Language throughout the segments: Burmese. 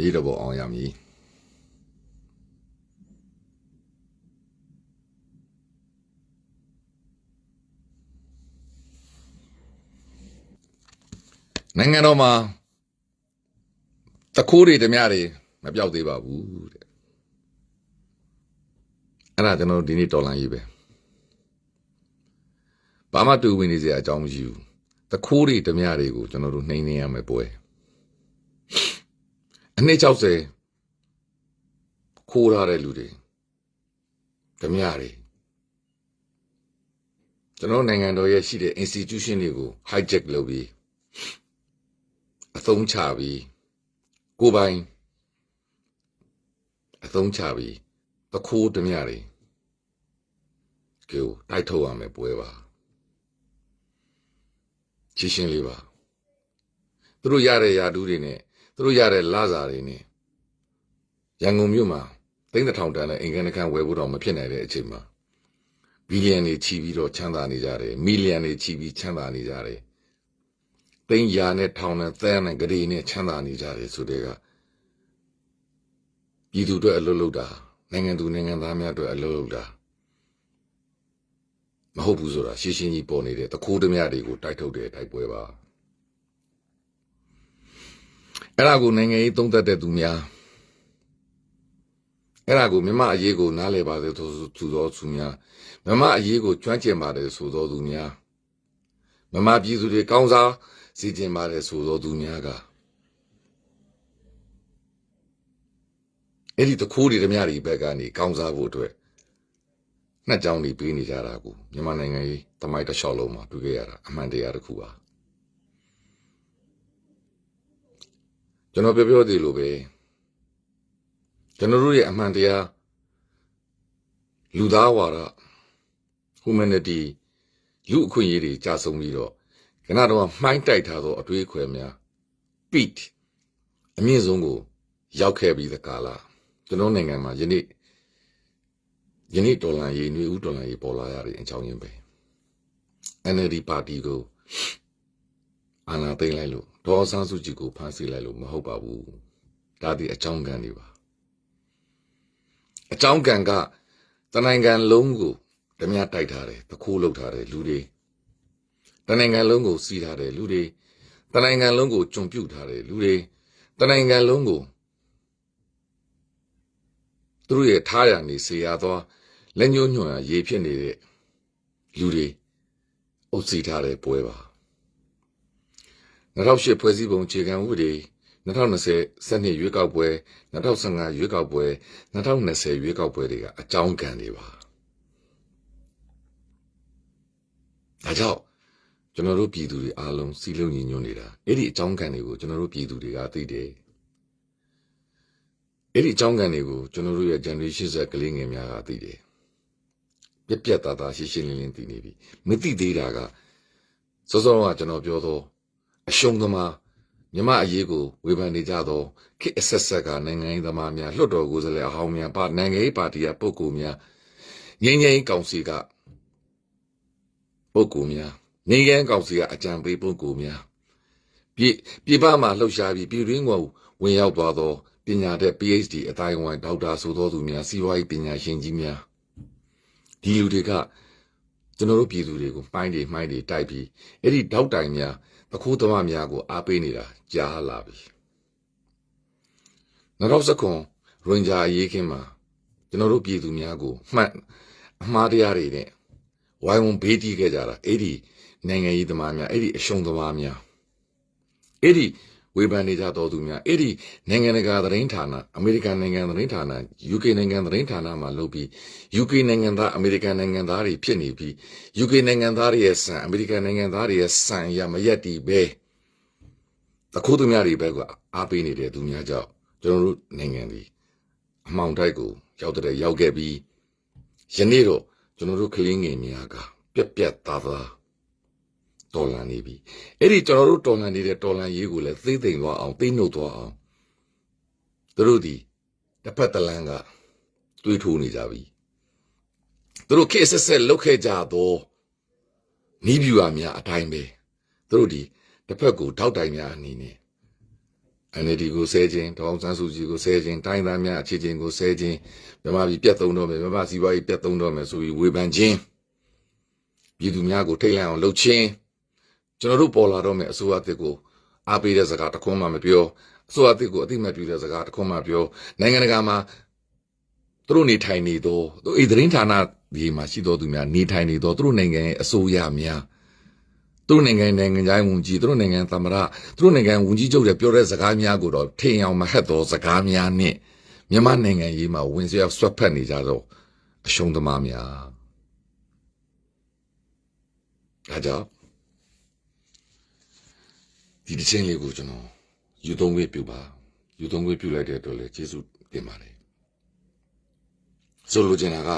ရေးတော့အောင်ရမည်နိုင်ငံတော်မှာတခိုးတွေဓမြတွေမပြောက်သေးပါဘူးတဲ့အဲ့ဒါကျွန်တော်ဒီနေ့တော်လန်ရေးပဲဘာမှတူဝင်နေစရာအကြောင်းမရှိဘူးတခိုးတွေဓမြတွေကိုကျွန်တော်တို့နှိမ်နေရမယ်ပွဲအနှစ်60ခိုးထားတဲ့လူတွေဓမြတွေကျွန်တော်နိုင်ငံတော်ရဲ့ရှိတဲ့ institution တွေကို hijack လုပ်ပြီးအသုံးချပြီးကိုယ်ပိုင်အသုံးချပြီးတခိုးဓမြတွေကိုတိုက်ထုတ်ရမယ်ပွဲပါရှင်းရှင်းလေးပါသူတို့ရတဲ့ယာတူးတွေနဲ့သူတို့ရတဲ့လစာတွေနဲ့ရန်ကုန်မြို့မှာ3000 တန်နဲ့အင်ကန်တစ်ခန်းဝယ်ဖို့တော့မဖြစ်နိုင်တဲ့အချိန်မှာဘီလီယံတွေချီပြီးတော့ချမ်းသာနေကြတယ်မီလီယံတွေချီပြီးချမ်းသာနေကြတယ်သိန်းရာနဲ့ထောင်နဲ့သန်းနဲ့ဂရေနဲ့ချမ်းသာနေကြတယ်ဆိုတဲ့ကပြည်သူတွေအလုပ်လုပ်တာနိုင်ငံသူနိုင်ငံသားများတွေအလုပ်လုပ်တာမဟုတ်ဘူးဆိုတာရှင်းရှင်းကြီးပေါ်နေတဲ့တခိုးဓမြတွေကိုတိုက်ထုတ်တဲ့တိုက်ပွဲပါအဲ့ဒါကိုနိုင်ငံရေးသုံးသပ်တဲ့သူများအဲ့ဒါကိုမြန်မာအရေးကိုနားလည်ပါစေသူသောသူများမြန်မာအရေးကိုကျွမ်းကျင်ပါတယ်ဆိုသောသူများမြန်မာပြည်သူတွေကောင်းစားစီကျင်ပါတယ်ဆိုသောသူများကအဲ့ဒီတခိုးတွေဓမြတွေဘက်ကနေကောင်းစားဖို့အတွက်နှစ်ကြောင်းတွေပေးနေကြတာကိုမြန်မာနိုင်ငံရေးသမိုင်းတစ်လျှောက်လုံးမှာတွေ့ခဲ့ရတာအမှန်တရားတစ်ခုပါကျွန်တော်ပြောသေးလို့ပဲကျွန်တော်တို့ရဲ့အမှန်တရားလူသားဝါဒ humanity လူအခွင့်အရေးတွေကြာဆုံးပြီးတော့ခဏတော့မှိုင်းတိုက်ထားသောအတွေးအခွဲများ peak အမြင့်ဆုံးကိုရောက်ခဲ့ပြီးသကာလကျွန်တော်နိုင်ငံမှာယနေ့ဒေါ်လာရေးຫນွေဦးဒေါ်လာရေးပေါ်လာရတဲ့အကြောင်းရင်းပဲ NLD ပါတီကိုအာဏာသိမ်းလိုက်လို့ဒေါ်ဆန်းစုကြည်ကိုဖမ်းဆီးလိုက်လို့မဟုတ်ပါဘူးဒါဒီအကြောင်းကံတွေပါအကြောင်းကံကတနိုင်ငံလုံးကိုဓမြတိုက်ထားတယ်တခိုးလုပ်ထားတယ်လူတွေတနိုင်ငံလုံးကိုစီးထားတယ်လူတွေတနိုင်ငံလုံးကိုကြုံပြုတ်ထားတယ်လူတွေတနိုင်ငံလုံးကိုသူတို့ရဲ့ထားရနေစေရသောလက်ညှိုးညွှန်ရရေးဖြစ်နေတဲ့လူတွေအုပ်စီထားတဲ့ပွဲပါ2008ဖွဲ့စည်းပုံခြေခံဥပဒေ2020စနစ်ရွေးကောက်ပွဲ2015ရွေးကောက်ပွဲ2020ရွေးကောက်ပွဲတွေကအကြောင်းကံတွေပါဒါကြောင့်ကျွန်တော်တို့ပြည်သူတွေအားလုံးစီလုံးညီညွတ်နေတာအဲ့ဒီအကြောင်းကံတွေကိုကျွန်တော်တို့ပြည်သူတွေကသိတယ်အဲ့ဒီအကြောင်းကံတွေကိုကျွန်တော်တို့ရဲ့ generation Z ကလေးငယ်များကသိတယ်ပြက်သားသားရှင်းရှင်းလင်းလင်းသိနေပြီမသိသေးတာကစောစောကကျွန်တော်ပြောတော့အရှုံးသမားမြမအရေးကိုဝေဖန်နေကြတော့ခေတ်အဆက်ဆက်ကနိုင်ငံရေးသမားများလွှတ်တော်ကိုယ်စားလှယ်အဟောင်းများနိုင်ငံရေးပါတီကပုဂ္ဂိုလ်များငြိမ်းချမ်းရေးကောင်စီကပုဂ္ဂိုလ်များငြိမ်းချမ်းကောင်စီကအကြံပေးပုဂ္ဂိုလ်များပြည်ပမှာလှုပ်ရှားပြီးပြည်တွင်းကိုဝင်ရောက်သွားသောပညာတတ် PhD အတိုင်းဝိုင်းဒေါက်တာဆိုသောသူများစီးပွားရေးပညာရှင်ကြီးများဒီလူတွေကကျွန်တော်တို့ပြည်သူတွေကိုမှိုင်းတွေတိုက်ပြီးအဲ့ဒီတောက်တိုင်များတခိုးသမားများကိုအားပေးနေတာကြားလာပြီ2019ရင်ဂျာရေးခင်းမှာကျွန်တော်တို့ပြည်သူများကိုအမှားတရားတွေနဲ့ဝိုင်းဝန်းဘေးတီးခဲ့ကြတာအဲ့ဒီနိုင်ငံရေးသမားများအဲ့ဒီအရှုံးသမားများအဲ့ဒီဝေဖန်နေကြတော်သူများအဲ့ဒီနိုင်ငံတကာသတင်းဌာနအမေရိကန်နိုင်ငံသတင်းဌာန UK နိုင်ငံသတင်းဌာနမှာလုပ်ပြီး UK နိုင်ငံသားအမေရိကန်နိုင်ငံသားတွေဖြစ်နေပြီး UK နိုင်ငံသားတွေရဲ့စံအမေရိကန်နိုင်ငံသားတွေရဲ့စံရမရက်တီပဲတခိုးသူများတွေပဲကအားပေးနေတဲ့သူများကြောင့်ကျွန်တော်တို့နိုင်ငံဒီအမှောင်တိုက်ကိုရောက်ခဲ့ပြီးယနေ့တော့ကျွန်တော်တို့ကလေးငယ်များကပြက်သားတော်လန်နေပြီအဲ့ဒီကျွန်တော်တို့တော်လန်နေတဲ့တော်လန်ရေးကိုလည်းသိသိမ်သွားအောင်သိနှုတ်သွားအောင်သူတို့ဒီတစ်ဖက်တစ်လမ်းကတွေးထိုးနေကြပြီသူတို့ခေတ်ဆက်လုတ်ခဲ့ကြတော့နီးပြူအများအတိုင်းပဲသူတို့ဒီတစ်ဖက်ကိုထောက်တိုင်များအနေနဲ့ NLD ကိုဆဲခြင်းဒေါအောင်ဆန်းစုကြည်ကိုဆဲခြင်းတိုင်းသားများအခြေချင်းကိုဆဲခြင်းမြန်မာပြည်ပြတ်သုံးတော့မယ်မြန်မာစီးပွားရေးပြတ်သုံးတော့မယ်ဆိုပြီးဝေဖန်ခြင်းပြည်သူများကိုထိတ်လန့်အောင်လုပ်ခြင်းကျွန်တော်တို့ပေါ်လာတော့မယ်အစိုးရအသစ်ကိုအားပေးတဲ့စကားတစ်ခွန်းမှမပြောအစိုးရအသစ်ကိုအတိမတ်ပြုတဲ့စကားတစ်ခွန်းမှပြောနိုင်ငံတကာမှာသူတို့နေထိုင်နေတော့ဒီသတင်းဌာနဒီမှာရှိတော်သူများနေထိုင်နေတော့သူတို့နိုင်ငံရဲ့အစိုးရများသူတို့နိုင်ငံတိုင်းဝန်ကြီးသူတို့နိုင်ငံသမ္မတသူတို့နိုင်ငံဝန်ကြီးချုပ်တွေပြောတဲ့စကားများကိုတော့ထိန်အောင်မဟက်သောစကားများနဲ့မြန်မာနိုင်ငံရေးမှာဝင်ဆွဲဆွတ်ဖက်နေကြတော့အရှုံးသမားများဒါကြောင့်ဒီတစ်ချိန်လေးကိုကျွန်တော်ယူသုံးခွင့်ပြုပါယူသုံးခွင့်ပြုလိုက်တဲ့အတွက်လည်းကျေးဇူးတင်ပါတယ်ဆိုလိုချင်တာက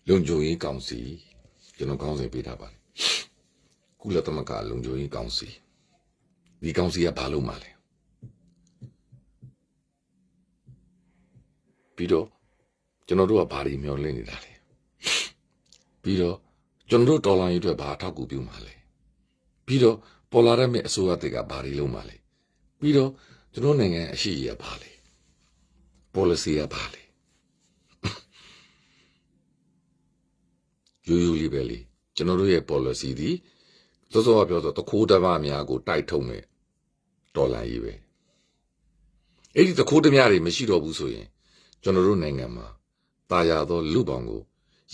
လုံခြုံရေးကောင်စီကျွန်တော်ကောင်းစဉ်ပေးထားပါတယ်ကုလသမဂ္ဂလုံခြုံရေးကောင်စီဒီကောင်စီကဘာလုပ်မှာလဲပြီးတော့ကျွန်တော်တို့ကဘာတွေမျှော်လင့်နေတာလဲပြီးတော့ကျွန်တော်တို့ဒေါ်လာရေးအတွက်ဘာအထောက်အကူပြုမှာလဲပြီးတော့ပေါ်လာတဲ့မြအစိုးရတွေကဘာတွေလုပ်မှာလဲပြီးတော့ကျွန်တော်နိုင်ငံအရှိရဘာလဲ policy ကဘာလဲရိုးလေးပဲလေကျွန်တော်တို့ရဲ့ policy ဒီစောစောကပြောဆိုတခိုးတမများကိုတိုက်ထုတ်မယ်ဒေါ်လာရေးပဲအဲ့ဒီတခိုးတမတွေမရှိတော့ဘူးဆိုရင်ကျွန်တော်တို့နိုင်ငံမှာတာယာသောလူပောင်ကို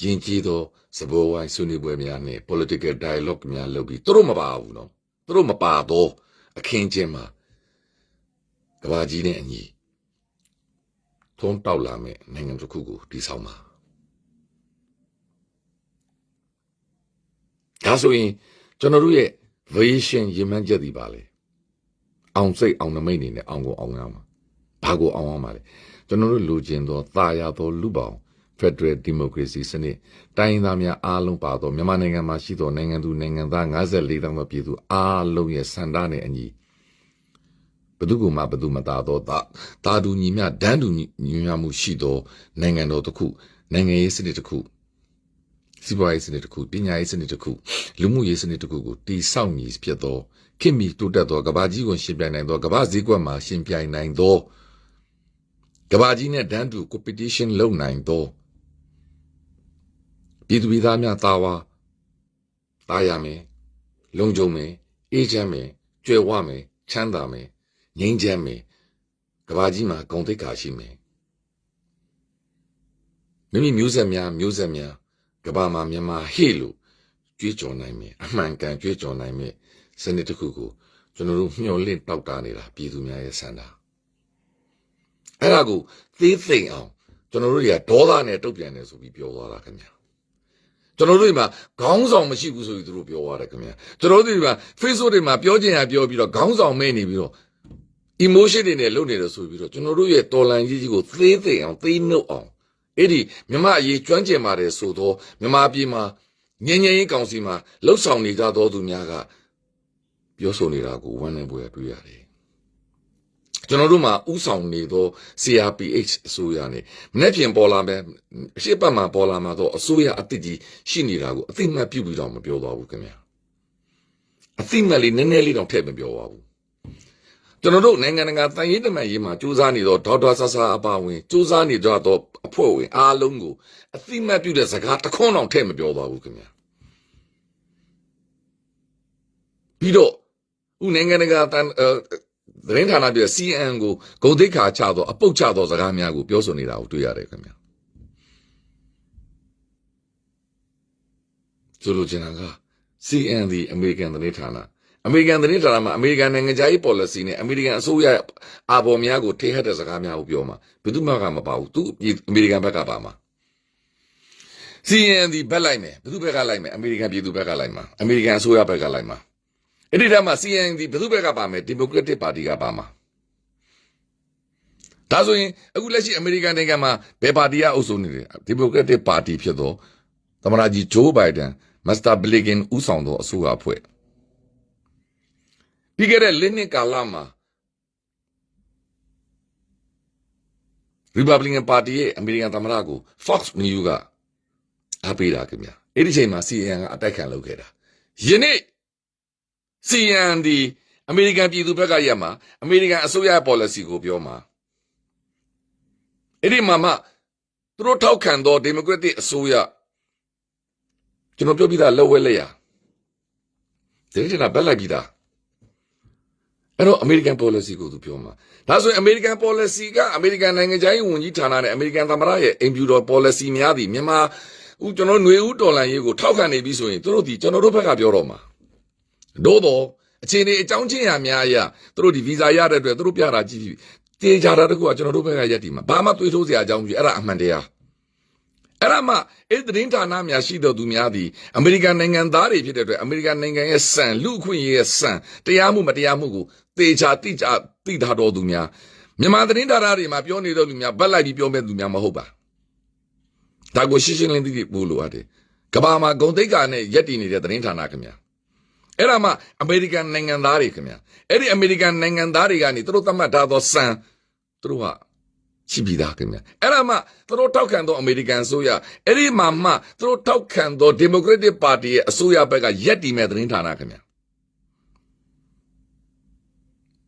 ယဉ်ကျေးသောစဘောဝိုင်းဆွေးနွေးပွဲများနဲ့ political dialogue များလုပ်ပြီးသူတို့မပါဘူးနော်သူတို့မပါတော့အခင်းချင်းမှာကဘာကြီးနဲ့အညီထုံးတောက်လာမယ်နိုင်ငံတစ်ခုကိုတည်ဆောက်မှာဒါဆိုရင်ကျွန်တော်တို့ရဲ့ vision ရည်မှန်းချက်ဒီပါလေအောင်စိတ်အောင်နမိတ်နေနဲ့အောင်ကိုအောင်ရမှာဘာကိုအောင်အောင်ပါလဲကျွန်တော်တို့လူချင်းသောတာယာသောလူပောင် Federal Democracy စနစ်တိုင်းသားများအားလုံးပါသောမြန်မာနိုင်ငံမှာရှိသောနိုင်ငံသူနိုင်ငံသား54တောင်သောပြည်သူအားလုံးရဲ့စံတားနဲ့အညီဘယ်သူမှဘယ်သူမသားသောတာတူညီမျှဒန်းတူညီမျှမှုရှိသောနိုင်ငံတော်တစ်ခုနိုင်ငံရေးစနစ်တစ်ခုစီးပွားရေးစနစ်တစ်ခုပညာရေးစနစ်တစ်ခုလူမှုရေးစနစ်တစ်ခုကိုတည်ဆောက်မည်ဖြစ်သောခင်မီတိုးတက်သောကမ္ဘာကြီးကိုရှင်ပြိုင်နိုင်သောကမ္ဘာဈေးကွက်မှာရှင်ပြိုင်နိုင်သောကမ္ဘာကြီးနဲ့ဒန်းတူ competition လုပ်နိုင်သောပြည်သူပြည်သားများတာယာမယ်လုံခြုံမယ်အေးချမ်းမယ်ကြွယ်ဝမယ်ချမ်းသာမယ်ငြိမ်းချမ်းမယ်ကမ္ဘာကြီးမှာဂုဏ်သိက္ခာရှိမယ်မိမိမျိုးဆက်များကမ္ဘာမှာမြန်မာဟေ့လို့ကြွေးကြော်နိုင်မယ်အမှန်ကန်ကြွေးကြော်နိုင်မယ်စနစ်တစ်ခုကိုကျွန်တော်တို့မျှော်လင့်တောက်တာနေတာပြည်သူများရဲ့ဆန္ဒအဲ့ဒါကိုသေးသိမ့်အောင်ကျွန်တော်တို့တွေကဒေါသနဲ့တုတ်ပြန်တယ်ဆိုပြီးပြောသွားတာခင်ဗျာကျွန်တော်တို့ဒီမှာခေါင်းဆောင်မရှိဘူးဆိုပြီးသူတို့ပြောသွားတယ်ခင်ဗျာကျွန်တော်တို့ဒီမှာ Facebook တွေမှာပြောချင်ရပြောပြီးတော့ခေါင်းဆောင်မဲ့နေပြီးတော့ emotion တွေနဲ့လုပ်နေတယ်ဆိုပြီးတော့ကျွန်တော်တို့ရဲ့တော်လန်ကြီးကိုသေးသိမ့်အောင်သေးနှုတ်အောင်အဲ့ဒီမြမအရေးကျွမ်းကျင်ပါတယ်ဆိုတော့မြမပြည်မှာငញ្ញရင်ကောင်စီမှာလှုပ်ဆောင်နေကြသောသူများကပြောဆိုနေတာကိုဝမ်းနည်းပွဲတွေ့ရတယ်ကျွန်တော်တို့မှာဥဆောင်နေသော CRPH အစိုးရနဲ့မနေ့ပြင်ပေါ်လာမယ်အရှိတ်ပတ်မှာပေါ်လာမှာတော့အစိုးရအသစ်ကြီးရှိနေတာကိုအသိမှတ်ပြုပြီးတော့မပြောသွားဘူးခင်ဗျာအသိမှတ်လေးနည်းနည်းလေးတော့ထည့်မပြောပါဘူးကျွန်တော်တို့နိုင်ငံတကာတန်ရေးတမန်ရေးမှာစူးစမ်းနေတော့ဒေါက်တာဆာဆာအပါဝင်စူးစမ်းနေကြတော့အဖွဲ့ဝင်အားလုံးကိုအသိမှတ်ပြုတဲ့စကားတစ်ခွန်းတော့ထည့်မပြောသွားဘူးခင်ဗျာပြီးတော့ဦးနိုင်ငံတကာသတင်းဌာနပြ CN ကိုဂုဏ်သိက္ခာချတော့အပုတ်ချတော့စကားများကိုပြောဆိုနေတာကိုတွေ့ရတယ်ခင်ဗျာဆိုလိုချင်တာက CN ဒီအမေရိကန်သတင်းဌာနအမေရိကန်သတင်းဌာနမှာအမေရိကန်နိုင်ငံခြားရေး policy နဲ့အမေရိကန်အစိုးရအာဘော်များကိုထိဟက်တဲ့စကားများကိုပြောမှာဘယ်သူမှမပါဘူးသူအမေရိကန်ဘက်ကပါမှာ CN ဒီဘက်လိုက်မယ်ဘယ်သူဘက်ကလိုက်မယ်အမေရိကန်ပြည်သူဘက်ကလိုက်မှာအမေရိကန်အစိုးရဘက်ကလိုက်မှာအဲ့ဒီတည်းမှာ CN ဒီဘယ်သူဘက်ကပါမယ် Democratic Party ကပါမှာဒါဆိုရင်အခုလက်ရှိအမေရိကန်နိုင်ငံမှာဘယ်ပါတီကအုပ်စိုးနေလဲ Democratic Party ဖြစ်တော့သမ္မတကြီးဂျိုးဘိုင်ဒန်မစ္စတာဘလီကင်ဦးဆောင်သောအစိုးရအဖွဲ့ပြီးခဲ့တဲ့၄နှစ်ကာလမှာ Republican Party ရဲ့အမေရိကန်သမ္မတကို Fox News ကအားပေးတာခင်ဗျာအဲ့ဒီချိန်မှာ CN ကအတိုက်ခံလုပ်ခဲ့တာယနေ့ CN ဒီ American ပြည်သူဘက်ကရမှာ American အစိုးရ policy ကိုပြောမှာအဲ့ဒီမှာမှသူတို့ထောက်ခံတော့ Democratic အစိုးရကျွန်တော်ပြောပြီးသားလက်ဝဲလက်ရဒီနေ့ကဘက်လိုက်ပြီးသားအဲ့တော့ American policy ကိုသူပြောမှာဒါဆိုရင် American policy က American နိုင်ငံခြားရေးဝန်ကြီးဌာနနဲ့ American သမ္မတရဲ့ imperial policy များသည်မြန်မာဦးကျွန်တော်ຫນွေဦးတော်လှန်ရေးကိုထောက်ခံနေပြီဆိုရင်သူတို့ဒီကျွန်တော်တို့ဘက်ကပြောတော့မှာတို့တော့အခြေအနေအကြောင်းချင်းရာများအရာသူတို့ဒီ visa ရတဲ့အတွက်သူတို့ပြတာကြည့်ပြီးတေချာတာတခုကကျွန်တော်တို့ဘက်ကရက်ဒီမှာဘာမှတွေးထိုးစရာအကြောင်းကြီးအဲ့ဒါအမှန်တရားအဲ့ဒါမှအဲ့သတင်းဌာနများရှိတော်သူများသည် American နိုင်ငံသားတွေဖြစ်တဲ့အတွက် American နိုင်ငံရဲ့စံလူအခွင့်အရေးရဲ့စံတရားမှုမတရားမှုကိုတေချာတိကျသိထားတော်သူများမြန်မာသတင်းဌာနတွေမှာပြောနေတော်သူများဗတ်လိုက်ပြီးပြောမဲ့သူများမဟုတ်ပါဒါကိုရှင်းရှင်းလင်းသိဖို့လိုအပ်တယ်ကဘာမှာဂုံတိတ်ကာနဲ့ရက်တည်နေတဲ့သတင်းဌာနခင်ဗျာအဲ့ဒါမှ American နိုင်ငံသားတွေခင်ဗျာအဲ့ဒီ American နိုင်ငံသားတွေကနေသူတို့သတ်မှတ်ထားသောစံသူတို့ဟာရှိပြီးသားခင်ဗျာအဲ့ဒါမှသူတို့ထောက်ခံသော American အစိုးရအဲ့ဒီမှာမှသူတို့ထောက်ခံသော Democratic Party ရဲ့အစိုးရဘက်ကရက်တည်မဲ့သတင်းဌာနခင်ဗျာ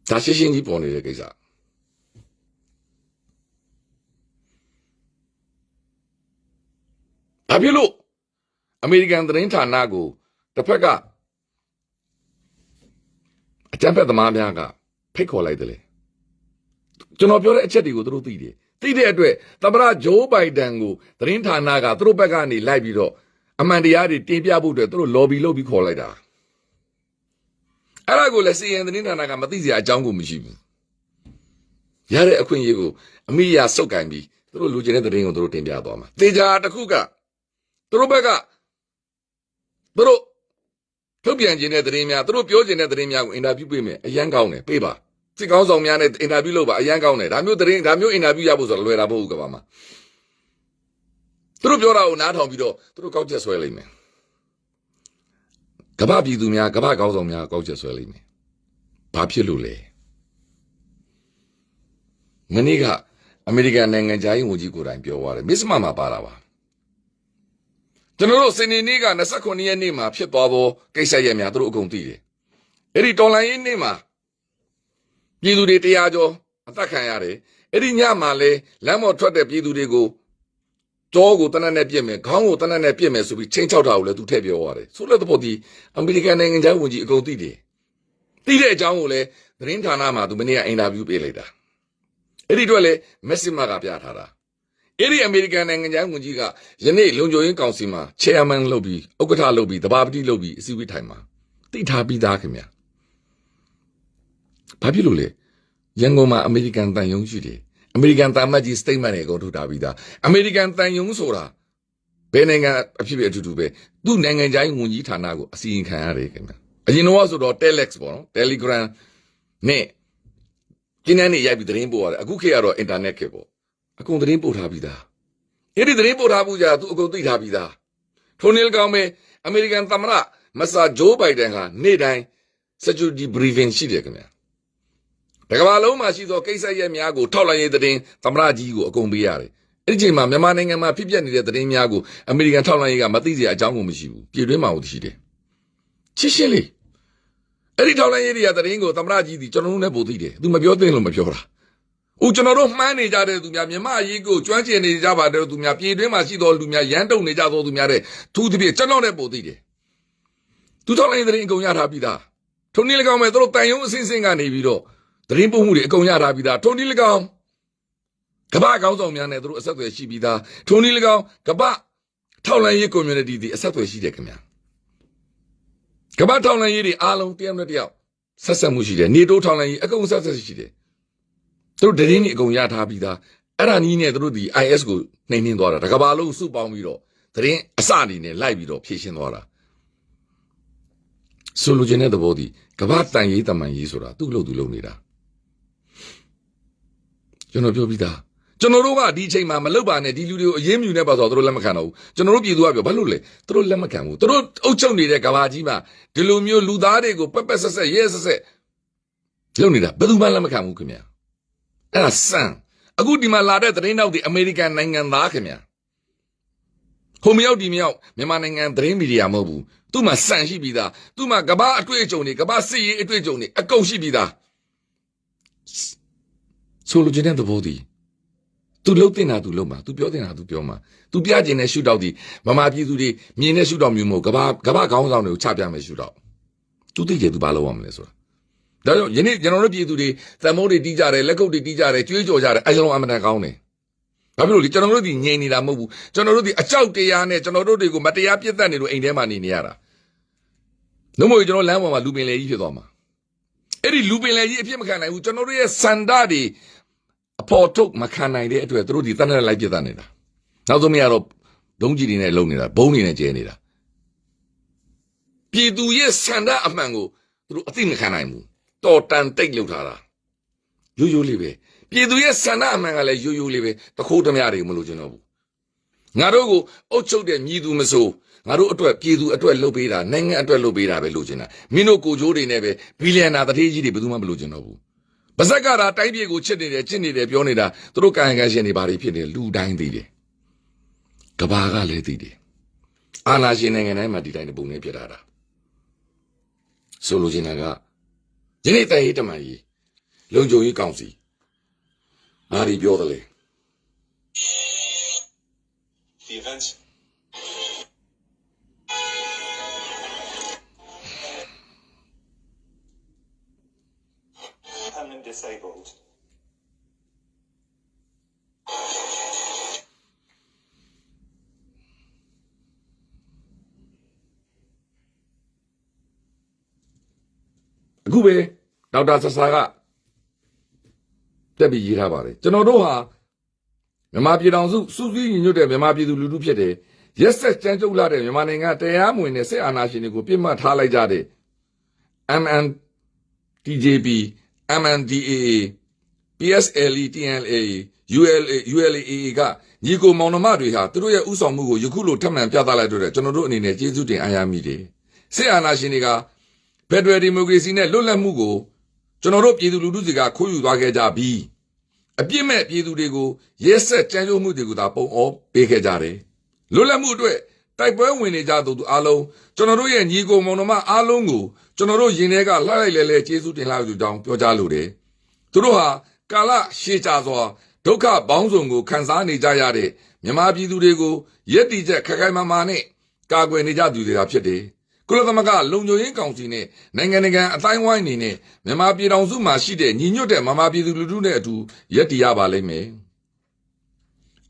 ဒါရှင်းရှင်းကြီးပေါ်နေတဲ့ကိစ္စဘာဖြစ်လို့ American သတင်းဌာနကိုတစ်ဖက်ကအကြမ်းဖက်သမားများကဖိတ်ခေါ်လိုက်တယ်လေကျွန်တော်ပြောတဲ့အချက်တွေကိုသူတို့သိတယ်သိတဲ့အတွက်သမ္မတဂျိုးဘိုင်ဒန်ကိုသတင်းဌာနကသူတို့ဘက်ကနေလိုက်ပြီးတော့အမှန်တရားတွေတင်ပြဖို့အတွက်သူတို့ lobby လုပ်ပြီးခေါ်လိုက်တာအဲ့ဒါကိုလည်း CNN သတင်းဌာနကမသိစရာအကြောင်းကိုမရှိဘူးရတဲ့အခွင့်အရေးကိုအမိယာစုပ်ကင်ပြီးသူတို့လူကျင်တဲ့သတင်းကိုသူတို့တင်ပြသွားမှာတေချာတစ်ခုကသူတို့ဘက်ကသူတို့ထုတ်ပြန်ခြင်းတဲ့သတင်းများသူတို့ပြောခြင်းတဲ့သတင်းများကိုအင်တာဗျူးပေးမယ်အရန်ကောင်းတယ်ပေးပါစစ်ကောင်းဆောင်များနဲ့အင်တာဗျူးလုပ်ပါအရန်ကောင်းတယ်ဒါမျိုးသတင်းဒါမျိုးအင်တာဗျူးရဖို့ဆိုတော့လွယ်တာမဟုတ်ဘူးကပါမှာသူတို့ပြောတာကိုနားထောင်ပြီးတော့သူတို့ကောက်ချက်ဆွဲလိုက်မယ်ကမ္ဘာပြည်သူများကမ္ဘာကောင်းဆောင်များကောက်ချက်ဆွဲလိုက်မယ်ဘာဖြစ်လို့လဲမနေ့ကအမေရိကန်နိုင်ငံသားရေးဝန်ကြီးကိုယ်တိုင်ပြောသွားတယ်မစ္စမမှာပါတာပါကျွန်တော်တို့စနေနေ့က29ရက်နေ့မှာဖြစ်သွားသောကိစ္စရပ်များသူတို့အကုန်သိတယ်အဲ့ဒီတော်လိုင်းရေးနေ့မှာပြည်သူတွေတရားကျော်အသက်ခံရတယ်အဲ့ဒီညမှာလဲလမ်းပေါ်ထွက်တဲ့ပြည်သူတွေကိုကြောကိုတနက်နဲ့ပြစ်မယ်ခေါင်းကိုတနက်နဲ့ပြစ်မယ်ဆိုပြီးချင်းချောက်တာကိုလည်းသူထည့်ပြောရတယ်ဆိုတဲ့သဘောဒီအမေရိကန်နိုင်ငံသားဝန်ကြီးအကုန်သိတယ်သိတဲ့အကြောင်းကိုလည်းသတင်းဌာနမှာသူမနေ့ကအင်တာဗျူးပေးလိုက်တာအဲ့ဒီတော့လေမက်ဆီမာကပြထားတာအဲ့ဒီအမေရိကန်နိုင်ငံသားဝန်ကြီးကယနေ့လုံခြုံရေးကောင်စီမှာ chairman လုပ်ပြီးဥက္ကဋ္ဌလုပ်ပြီးတဘာပတိလုပ်ပြီးအစည်းအဝေးထိုင်မှာသိထားပြီးသားခင်ဗျာဘာဖြစ်လို့လဲရန်ကုန်မှာအမေရိကန်တန်ယုံရှိတယ်အမေရိကန်တာမတ်ကြီး statement တွေကိုထုတ်ထားပြီးသားအမေရိကန်တန်ယုံဆိုတာဘယ်နိုင်ငံအဖြစ်အတူတူပဲသူ့နိုင်ငံခြားရေးဝန်ကြီးဌာနကိုအစီရင်ခံရတယ်ခင်ဗျအရင်တော့ဆိုတော့ telex ပေါ့နော် telegram နဲ့ကျင်းနှန်းနေရိုက်ပြီးသတင်းပို့ရတယ်အခုခေတ်ကတော့ internet ခေတ်ပေါ့အကုန်သတင်းပို့ထားပြီးသားအဲ့ဒီသတင်းပို့ထားမှုကြာသူအကုန်သိထားပြီးသားထိုနည်းကောင်းပဲအမေရိကန်သမ္မတမဆာဂျိုးဘိုင်ဒန်ကနေ့တိုင်း security briefing ရှိတယ်ခင်ဗျတကမ္ဘာလုံးမှာရှိသောကိစ္စရပ်များကိုထောက်လှမ်းရေးသတင်းသမ္မတကြီးကိုအကုန်ပေးရတယ်အဲ့ဒီချိန်မှာမြန်မာနိုင်ငံမှာဖြစ်ပျက်နေတဲ့သတင်းများကိုအမေရိကန်ထောက်လှမ်းရေးကမသိစရာအကြောင်းကိုမရှိဘူးပြည်တွင်းမှာဟုတ်ရှိတယ်ချစ်ရှင်းလေးအဲ့ဒီထောက်လှမ်းရေးတွေကသတင်းကိုသမ္မတကြီးဒီကျွန်တော်တို့နဲ့ပို့သိတယ်သူမပြောသင့်လို့မပြောတာဦးကျွန်တော်တို့မှန်းနေကြတဲ့သူများမြန်မာအရေးကိုကျွမ်းကျင်နေကြပါတဲ့သူများပြည်တွင်းမှာရှိသောလူများရန်တုံနေကြသောသူများတဲ့သူတစ်ပြည့်ကျွန်တော်နဲ့ပို့သိတယ်သူထောက်လှမ်းရေးသတင်းအကုန်ရထားပြီးသားထုံနည်း၎င်းမဲ့သူတို့တန်ယုံအစင်းစင်းကနေပြီးတော့သတင်းပို့မှုတွေအကုန်ရထားပြီးသားထုံနည်း၎င်းကမ္ဘာကောင်းဆောင်များနဲ့သူတို့အဆက်အသွယ်ရှိပြီးသားထုံနည်း၎င်းကမ္ဘာထောက်လှမ်းရေး community တွေအဆက်အသွယ်ရှိတယ်ခင်ဗျာကမ္ဘာထောက်လှမ်းရေးတွေအားလုံးတယောက်နဲ့တယောက်ဆက်ဆက်မှုရှိတယ်နေတိုးထောက်လှမ်းရေးအကုန်ဆက်ဆက်ရှိတယ်သူတို့သတင်းတွေအကုန်ရထားပြီးသားအဲ့ဒါနီးနဲ့သူတို့ဒီ IS ကိုနှိမ်နှင်းသွားတာတကဘာလုံးစုပေါင်းပြီးတော့သတင်းအစအနေနဲ့လိုက်ပြီးတော့ဖြည့်ရှင်းသွားတာဆိုလိုချင်တဲ့သဘောဒီကမ္ဘာတန်ရေးတမန်ရေးဆိုတာသူ့လို့သူလုပ်နေတာကျွန်တော်ပြောပြီးသားကျွန်တော်တို့ကဒီအချိန်မှာမလုပ်ပါနဲ့ဒီလူတွေကိုအရေးမြူနေပါဆိုတော့သူတို့လက်မခံတော့ဘူးကျွန်တော်တို့ပြည်သူကပြောဘာလို့လဲသူတို့လက်မခံဘူးသူတို့အုပ်ချုပ်နေတဲ့ကမ္ဘာကြီးမှာဒီလိုမျိုးလူသားတွေကိုပက်ပက်ဆက်ဆက်ရဲဆက်ဆက်လုပ်နေတာဘယ်သူမှလက်မခံဘူးခင်ဗျာအဲ့ဒါစံအခုဒီမှာလာတဲ့သတင်းတောက်တွေအမေရိကန်နိုင်ငံသားခင်ဗျာ ဟိုမရောက်ဒီမရောက်မြန်မာနိုင်ငံသတင်းမီဒီယာမဟုတ်ဘူးသူ့မှာစံရှိပြီးသားသူ့မှာကဘာအတွေ့အကြုံတွေကဘာစစ်ရေးအတွေ့အကြုံတွေအကုန်ရှိပြီးသားဆိုလိုချင်တဲ့သဘောတည်းသူလှုပ်တင်တာသူလှုပ်မှာသူပြောတင်တာသူပြောမှာသူပြကျင်တဲ့ရှုထောက်ဒီမမာပြည်သူတွေမြင်တဲ့ရှုထောက်မျိုးမဟုတ်ကဘာခေါင်းဆောင်တွေကိုချပြမယ်ရှုထောက်သူသိကြသူဘာလုပ်ရမလဲဆိုတာဒါကြောင့်ယနေ့ကျွန်တော်တို့ပြည်သူတွေသံမိုးတွေတီးကြတယ်လက်ကုပ်တွေတီးကြတယ်ကြွေးကြော်ကြတယ်အဲကျွန်တော်အမှန်တန်ကောင်းတယ်ဘာဖြစ်လို့လဲကျွန်တော်တို့ဒီငြိမ်နေတာမဟုတ်ဘူးကျွန်တော်တို့ဒီအကြောက်တရားနဲ့ကျွန်တော်တို့တွေကိုမတရားပြစ်တတ်နေလို့အိမ်ထဲမှာနေရတာနှုတ်မို့ကျွန်တော်လမ်းပေါ်မှာလူပင်လေကြီးဖြစ်သွားမှာအဲ့ဒီလူပင်လေကြီးအဖြစ်မခံနိုင်ဘူးကျွန်တော်တို့ရဲ့စန္ဒတွေအပေါ်ထုတ်မခံနိုင်တဲ့အတွက်သူတို့ဒီတတ်နဲ့လိုက်ပြစ်တတ်နေတာနောက်ဆုံးမရတော့ဒုံးကြီးတွေနဲ့လုံနေတာဘုံတွေနဲ့ကျဲနေတာပြည်သူရဲ့စန္ဒအမှန်ကိုသူတို့အသိမခံနိုင်ဘူးတော်တန်တိတ်လောက်ထားတာရိုးရိုးလေးပဲပြည်သူရဲ့ဆန္ဒအမှန်ကလည်းရိုးရိုးလေးပဲတခိုးဓမြတွေမလို့ကျွန်တော်ဘူးငါတို့ကိုအုပ်ချုပ်တဲ့မြည်သူမဆိုငါတို့အတွက်ပြည်သူအတွက်လှုပ်ပေးတာနိုင်ငံအတွက်လှုပ်ပေးတာပဲလို့ချင်တာမင်းတို့ကိုကြိုးတွေနဲ့ပဲဘီလီယံနာတထေးကြီးတွေဘယ်သူမှမလို့ချင်တော့ဘူးပါဇက်ကတာတိုင်းပြည်ကိုချစ်နေတယ်ချစ်နေတယ်ပြောနေတာသူတို့ကာယကံရှင်တွေဘာတွေဖြစ်နေလူတိုင်းသိတယ်ကဘာကလည်းသိတယ်အာနာရှင်နိုင်ငံတိုင်းမှာဒီတိုင်းပုံနဲ့ပြထားတာဆိုလိုချင်တာကဒီနေ့တိုင်ရေးတမန်ကြီးလုံခြုံရေးကောင်စီဘာတွေပြောတယ်လဲ The event permanent disabled.အခုပဲဒေါက်တာဆဆာကတက်ပြီးရေးထားပါတယ်ကျွန်တော်တို့ဟာမြန်မာပြည်တော်စုစုစည်းညီညွတ်တဲ့မြန်မာပြည်သူလူထုဖြစ်တယ်ရက်ဆက်ကြမ်းကြုတ်လာတဲ့မြန်မာနိုင်ငံတရားမဝင်တဲ့စစ်အာဏာရှင်တွေကိုပြစ်မှတ်ထားလိုက်ကြတဲ့ MNTJP MNDAA PSLE TNLA ULAကညီကိုမောင်နှမတွေဟာသူတို့ရဲ့ဥဆောင်မှုကိုယခုလိုထပ်မံပြသလိုက်တော့ကျွန်တော်တို့အနေနဲ့ကျေးဇူးတင်အားရမိတယ်စစ်အာဏာရှင်တွေကဖက်ဒရယ်ဒီမိုကရေစီနဲ့လွတ်လပ်မှုကိုကျွန်တော်တို့ပြည်သူလူထုတွေကခိုးယူသွားခဲ့ကြပြီးအပြစ်မဲ့ပြည်သူတွေကိုရဲဆက်ကြမ်းကြုတ်မှုတွေကိုသာပုံအောပေးခဲ့ကြတယ်လွတ်လပ်မှုအတွက်တိုက်ပွဲဝင်နေကြသူအားလုံးကျွန်တော်တို့ရဲ့ညီကိုမောင်နှမအားလုံးကိုကျွန်တော်တို့ယင်ထဲကလှလိုက်လဲကျေးဇူးတင်လိုက်သူကြောင်းပြောကြားလိုတယ်သူတို့ဟာကာလရှည်ကြာစွာဒုက္ခပေါင်းစုံကိုခံစားနေကြရတဲ့မြန်မာပြည်သူတွေကိုရည်တည်ချက်ခိုင်ခိုင်မာမာနဲ့ကာကွယ်နေကြသူတွေကဖြစ်တယ်ကုလသမဂ္ဂလုံခြုံရေးကောင်စီနဲ့နိုင်ငံတကာအတိုင်းဝိုင်းအနေနဲ့မြန်မာပြည်တော်စုမှာရှိတဲ့ညီညွတ်တဲ့မြန်မာပြည်သူလူထုနဲ့အတူရပ်တည်ရပါလိမ့်မယ်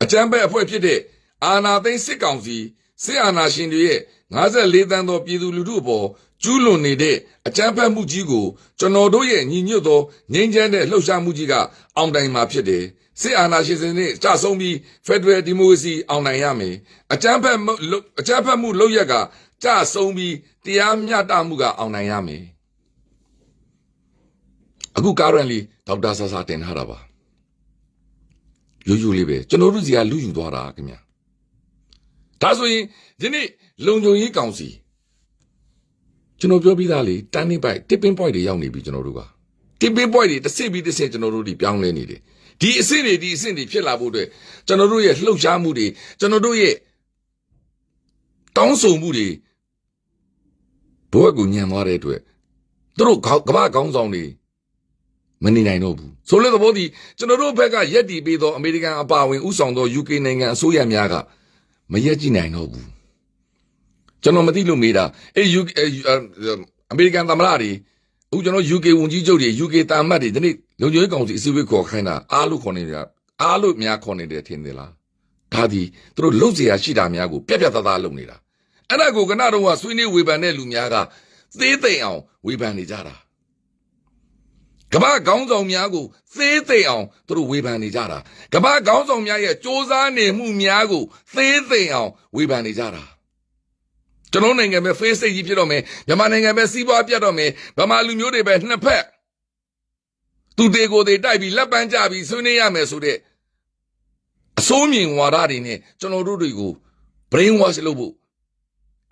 အကြမ်းဖက်အဖွဲ့ဖြစ်တဲ့အာဏာသိမ်းစစ်ကောင်စီစစ်အာဏာရှင်တွေရဲ့54တန်းသောပြည်သူလူထုအပေါ်ကျူးလွန်နေတဲ့အကြမ်းဖက်မှုကြီးကိုကျွန်တော်တို့ရဲ့ညီညွတ်သောငြိမ်းချမ်းတဲ့လှုပ်ရှားမှုကြီးကအောင်တိုင်မှာဖြစ်တယ်စစ်အာဏာရှင်စနစ်ကြဆုံးပြီးဖက်ဒရယ်ဒီမိုကရေစီအောင်နိုင်ရမယ်အကြမ်းဖက်မှုလုပ်ရက်ကကြဆုံးပြီးတရားမျှတမှုကအောင်နိုင်ရမယ်အခု currently ဒေါက်တာဆာဆာတင်ထားတာပါရိုးလေးပဲကျွန်တော်တို့စီကလူယူသွားတာခင်ဗျာဒါဆိုရင်ဒီနေ့လုံခြုံရေးကောင်စီကျွန်တော်ပြောပြီးသားလေ turning point tipping point တွေရောက်နေပြီကျွန်တော်တို့က tipping point တွေတစ်စစ်ပြီးတစ်စစ်ကျွန်တော်တို့ဒီပြောင်းလဲနေတယ်ဒီအဆင့်တွေဖြစ်လာဖို့အတွက်ကျွန်တော်တို့ရဲ့လှုပ်ရှားမှုတွေကျွန်တော်တို့ရဲ့တောင်းဆိုမှုတွေဘဝကိုညံသွားတဲ့အတွက်သူတို့ကမ္ဘာခေါင်းဆောင်တွေမနေနိုင်တော့ဘူးဆိုတဲ့သဘောဒီကျွန်တော်တို့ဘက်ကရက်တီပေးသောအမေရိကန်အပါအဝင်ဥဆောင်သော UK နိုင်ငံအစိုးရများကမရက်ကြည့်နိုင်တော့ဘူးကျွန်တော်မသိလို့မေးတာအမေရိကန်သမ္မတတွေအခုကျွန်တော် UK ဝန်ကြီးချုပ်တွေ UK တာမတ်တွေဒီနေ့လုံခြုံရေးကောင်စီအစည်းအဝေးခေါ်ခိုင်းတာအားလို့ခေါ်နေကြအားလို့များခေါ်နေတယ်ထင်သလားဒါဒီသူတို့လုံเสียရှိတာများကိုပြက်ပြက်သားသားလုပ်နေတာအဲ့ဒါကိုကနတော့ကဆွေးနွေးဝေဖန်တဲ့လူများကသေးသိမ်အောင်ဝေဖန်နေကြတာကမ္ဘာခေါင်းဆောင်များကိုသေးသိမ်အောင်သူတို့ဝေဖန်နေကြတာကမ္ဘာခေါင်းဆောင်များရဲ့စ조사နေမှုများကိုသေးသိမ်အောင်ဝေဖန်နေကြတာကျွန်တော်နိုင်ငံပဲ face ကြီးဖြစ်တော့မယ်မြန်မာနိုင်ငံပဲစီးပွားပြတ်တော့မယ်ဗမာလူမျိုးတွေပဲနှစ်ဖက်သူတေကိုတွေတိုက်ပြီးလက်ပန်းကြပြီးဆွေးနွေးရမယ်ဆိုတဲ့အစိုးမြင်ဝါဒတွေနဲ့ကျွန်တော်တို့တွေကို brain wash လုပ်ဖို့